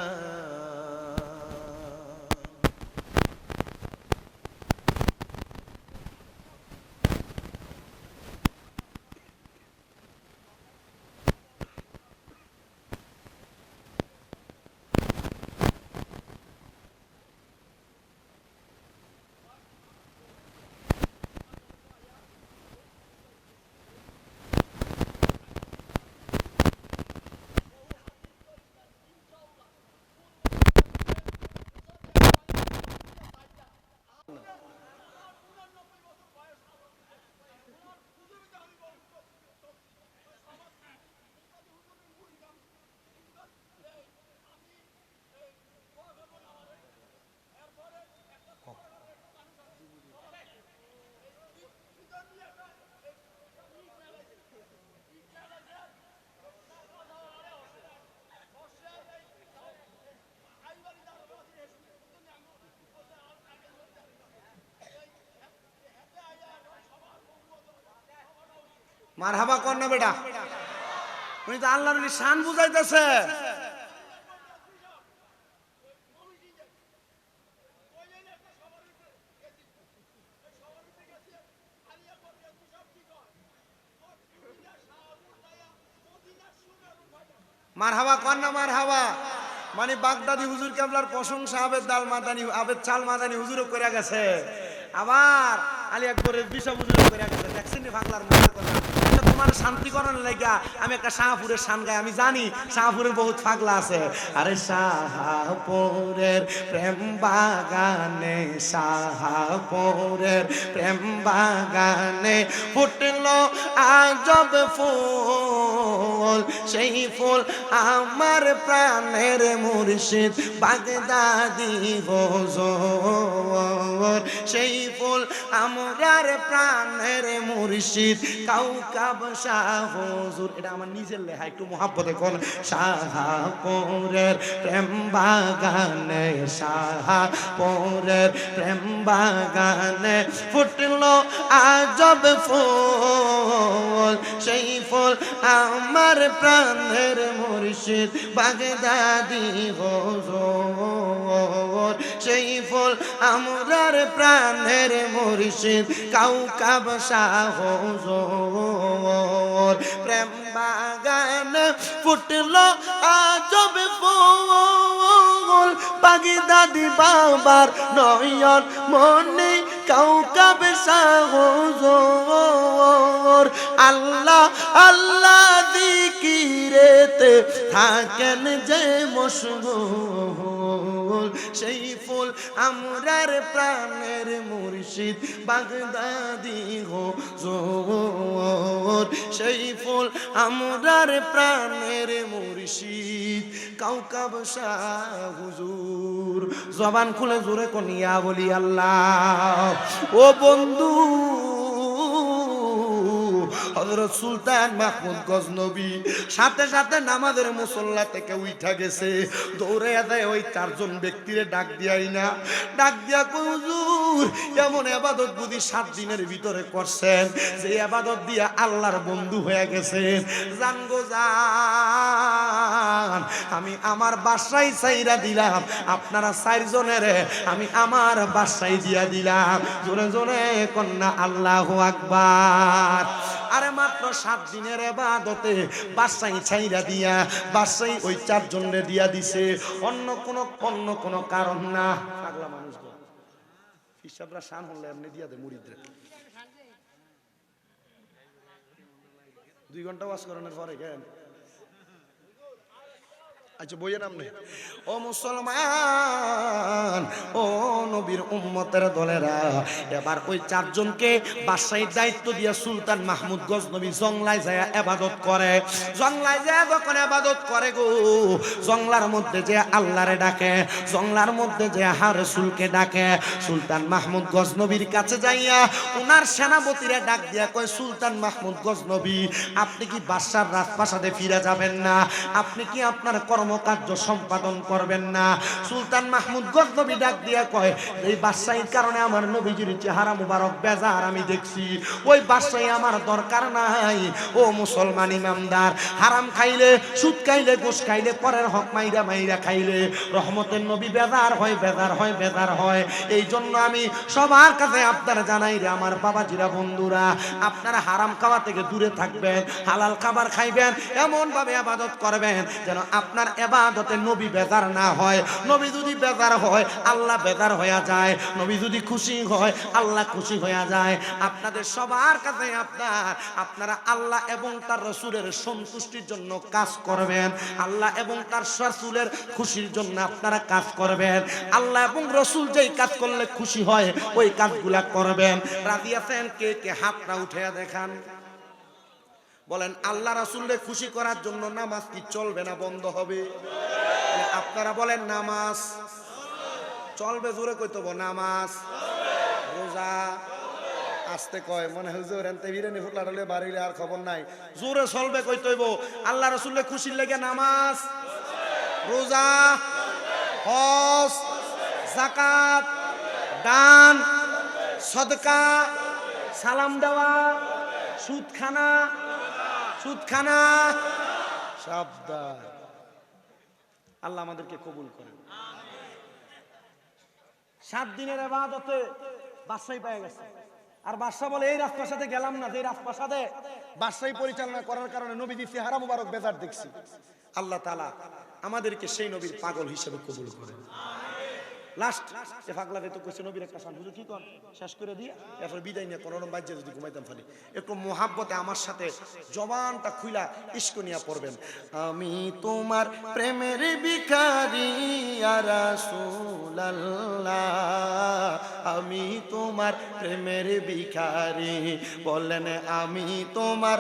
মারহাবা কর না বেটা, উনি তো আল্লাহর শান বুঝাইতেছে। মারহাবা কর না মারহাবা, মানে বাগদাদি হুজুর কেবলার প্রশংসা আবেদ দাল মাদানি আবেদ চাল মাদানি হুজুরও করে গেছে, আবার আলী আকবরের বিশা হুজুরও করে গেছে। দেখছেন নি পাগলার মনের কথা, তোমার শান্তিকরণের লাগা আমি একটা শাহপুরের শান গাই, আমি জানি শাহপুরের বহুত পাগলা আছে। আরে শাহপুরের প্রেম বাগানে, শাহপুরের প্রেম বাগানে ফুটলো আজব ফুল, সেই ফুল আমার প্রাণের মুর্শিদ বাগদাদি হুজুর, সেই ফুল আমার প্রাণের মুর্শিদ কাউকাব শাহ হুজুর। এটা আমার নিজের লেখা, একটু মহাব্বতে কোন। শাহপুরের প্রেম বাগানে, শাহপুরের প্রেম বাগানে ফুটলো আজব ফুল, সেই ফুল আমার প্রাণের মুর্শিদ বাগদাদি হুজুর, সেই ফুল আমার প্রাণের মুর্শিদ কাউকাব শাহ হুজুর। প্রেম বাগান ফুটলো আজব ফুল, বাগদাদি বাবার নয়ন মনে কাউকাব শাহ হুজুর। আল্লাহ আল্লাহ জিকিরেতে থাকেন যে মশগুল, সেই ফুল আমরার প্রাণের মুর্শিদ বাগদাদি হুজুর, সেই ফুল আমরার প্রাণের মুর্শিদ কাউকাব শাহ হুজুর। জবান খুলে জোরে কনিয়া বলি আল্লাহ। ও বন্ধু, হযরত সুলতান মাহমুদ গজনবী সাথে সাথে নামাজের মুসল্লা থেকে উঠা গেছে, দৌড়ে দেয় ওই চারজন ব্যক্তিরে ডাক দিয়াই না, ডাক দিয়া কই হুজুর এমন ইবাদত বুঝি 7 দিনের ভিতরে করছেন যে ইবাদত দিয়া আল্লাহর বন্ধু হয়ে গেছেন। জান গো জান, আমি আমার বাসায় চাইরা দিলাম, আপনারা 4 জনের আমি আমার বাসায় দিয়া দিলাম। জোরে জোরে কন্যা আল্লাহু আকবার। আরে মাত্র 7 দিনের ইবাদতে বাসাই ছাইরা দিয়া বাসাই ওই 4 জনরে দিয়া দিছে, অন্য কোনো কারণ না। পাগলা মানুষ গো, পিসাবরা শান হলে এমনি দিয়া দেয় মুড়িদরে 2 ঘন্টা ওয়াজ করানোর পরে কেন আচ্ছা বইয়ের নাম নেই ও মুসলমান ও নবীর উম্মতের দলেরা এবার ওই 4 জনকে বাদশাহীর দায়িত্ব দিয়ে সুলতান মাহমুদ গজনবী জংলায় যায় ইবাদত করে জংলায় যায় যখন ইবাদত করে গো জংলার মধ্যে যে আল্লাহরে ডাকে জংলার মধ্যে যে রাসূলকে ডাকে সুলতান মাহমুদ গজনবীর কাছে যাইয়া ওনার সেনাপতিরা ডাক দিয়া কয় সুলতান মাহমুদ গজনবী আপনি কি বাদশার রাজপ্রাসাদে ফিরে যাবেন না আপনি কি আপনার কর্মকার্য সম্পাদন করবেন না সুলতান মাহমুদ গজনবী ডাক দিয়া কয় এই বাদশাহীর কারণে আমার নবীজির চেহারা মুবারক বেজার আমি দেখছি ওই বাদশাহী আমার দরকার নাই ও মুসলমান ইমানদার হারাম খাইলে সুদ খাইলে ঘুষ খাইলে পরের হক মাইরা মাইরা খাইলে রহমতের নবী বেজার হয় বেজার হয় বেজার হয় এই জন্য আমি সবার কাছে আপনারা জানাই রে আমার বাবাজিরা বন্ধুরা আপনারা হারাম খাওয়া থেকে দূরে থাকবেন হালাল খাবার খাইবেন এমন ভাবে ইবাদত করবেন যেন আপনার ইবাদতে নবী বেজার না হয় নবী যদি বেজার হয় আল্লাহ বেজার হয়ে যায় নবী যদি খুশি হয় আল্লাহ খুশি হয়ে যায় আপনাদের সবার কাছে আপনারা আল্লাহ এবং তার রাসূলের সন্তুষ্টির জন্য কাজ করবেন আল্লাহ এবং তার রাসূলের খুশির জন্য আপনারা কাজ করবেন আল্লাহ এবং রাসূল যেই কাজ করলে খুশি হয় ওই কাজগুলা করবেন রাজি আছেন কে কে হাতটা উঠিয়ে দেখান বলেন আল্লাহ রাসূলকে খুশি করার জন্য নামাজ কি চলবে না বন্ধ হবে আপনারা বলেন নামাজ চলবে জোরে কইতো নামাজ রোজা আস্তে কয় মনে হুজুর এনতে বিরানি ফুটলা ডলে বাড়িলে আর খবর নাই জোরে চলবে কইতইব আল্লাহ রাসূলকে খুশির লাগে নামাজ রোজা হজ যাকাত দান সদকা সালাম দেওয়া সুদখানা সাবধান আল্লাহ আমাদেরকে কবুল করেন 7 দিনের ইবাদতে বাদশাহী পেয়ে গেছে আর বাদশা বলে এই রাজপ্রাসাদে গেলাম না যে রাজপ্রাসাদে বাদশাহী পরিচালনা করার কারণে নবীজির চেহারা মুবারক বেজার দেখছি আল্লাহ তাআলা আমাদেরকে সেই নবীর পাগল হিসেবে কবুল করেন লাস্ট এ পাগলা তো কইছে নবীর একটা শান হুজুর কি কোন শেষ করে দিয়া এরপর বিদায় নিয়ে কোন রকম বাজ্যে যদি ঘুমাইতাম ফেলি একটু মোহাব্বতে আমার সাথে জবানটা খুইলা ইশক নিয়া পড়বেন আমি তোমার প্রেমের ভিখারি ইয়া রাসূলুল্লাহ আমি তোমার প্রেমের ভিখারি বলেন আমি তোমার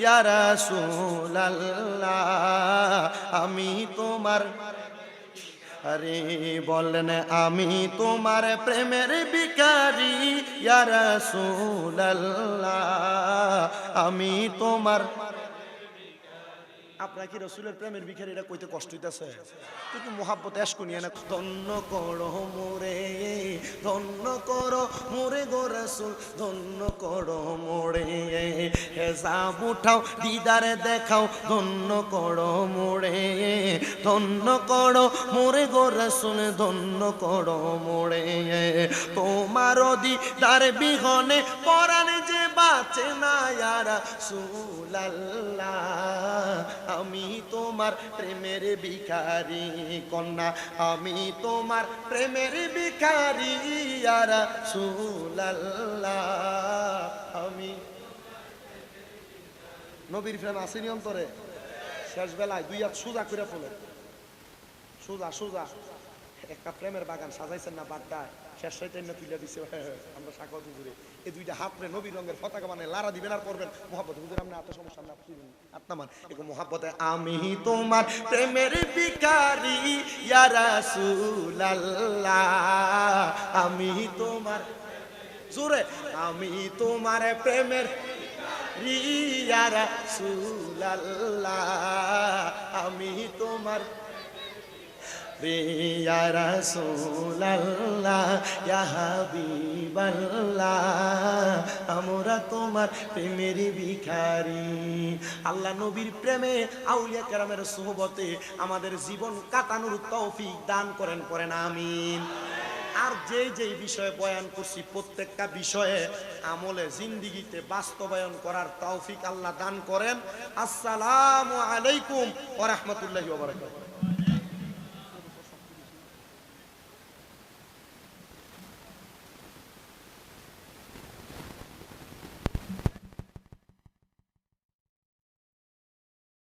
ইয়া রাসূলুল্লাহ আমি তোমার আরে বলেন আমি তোমার প্রেমের ভিখারি ইয়া রাসূলুল্লাহ আমি তোমার আপনারা কি রাসূলের প্রেমের ভিখারি এটা কইতে কষ্ট হইতাছে কিন্তু মোহাব্বত এশক নিয়ে না ধন্য করো মোরে গো রাসূল ধন্য করো মোরে হেজাব উঠাও দিদারে দেখাও ধন্য করো মোরে গো রাসূল ধন্য করো মোরে তোমার দিদার বিহনে পরাণ যে বাঁচে না ইয়া রাসূলুল্লাহ আমি তোমার প্রেমের ভিখারি কন্যা আমি তোমার প্রেমের ভিখারি ইয়া রাসূলুল্লাহ আমি নবীর প্রেম আসেনি অন্তরে শেষ বেলায় 2 হাত সোজা করে ফেলে সোজা একটা প্রেমের বাগান সাজাইছেন না বাড্ডায় শেষ হইতে না তুলে দিছে আমরা সাকত হুজুরে এই 2টা হাত রে নবী রঙের পতাকা মানে লারা দিবেন আর করবেন মোহাব্বত হুজুর আপনি এত সমস্যা না আপনামান এরকম মোহাব্বতে আমি তোমার প্রেমের ভিখারি ইয়া রাসূলুল্লাহ আমি তোমার জোরে আমি তোমার প্রেমের ইয়া রাসূলুল্লাহ আমি তোমার ইয়া রাসূলুল্লাহ ইয়া হাবিবাল্লাহ আমরা তোমার প্রেমের ভিখারি আল্লাহ নবীর প্রেমে আউলিয়া কেরামের সোহবতে আমাদের জীবন কাটানোর তৌফিক দান করেন পড়েন আমিন আর যেই বিষয়ে বয়ান করছি প্রত্যেকটা বিষয়ে আমলে জিন্দেগিতে বাস্তবায়ন করার তৌফিক আল্লাহ দান করেন আসসালামু আলাইকুম ওয়া রাহমাতুল্লাহি ওয়া বারাকাতুহু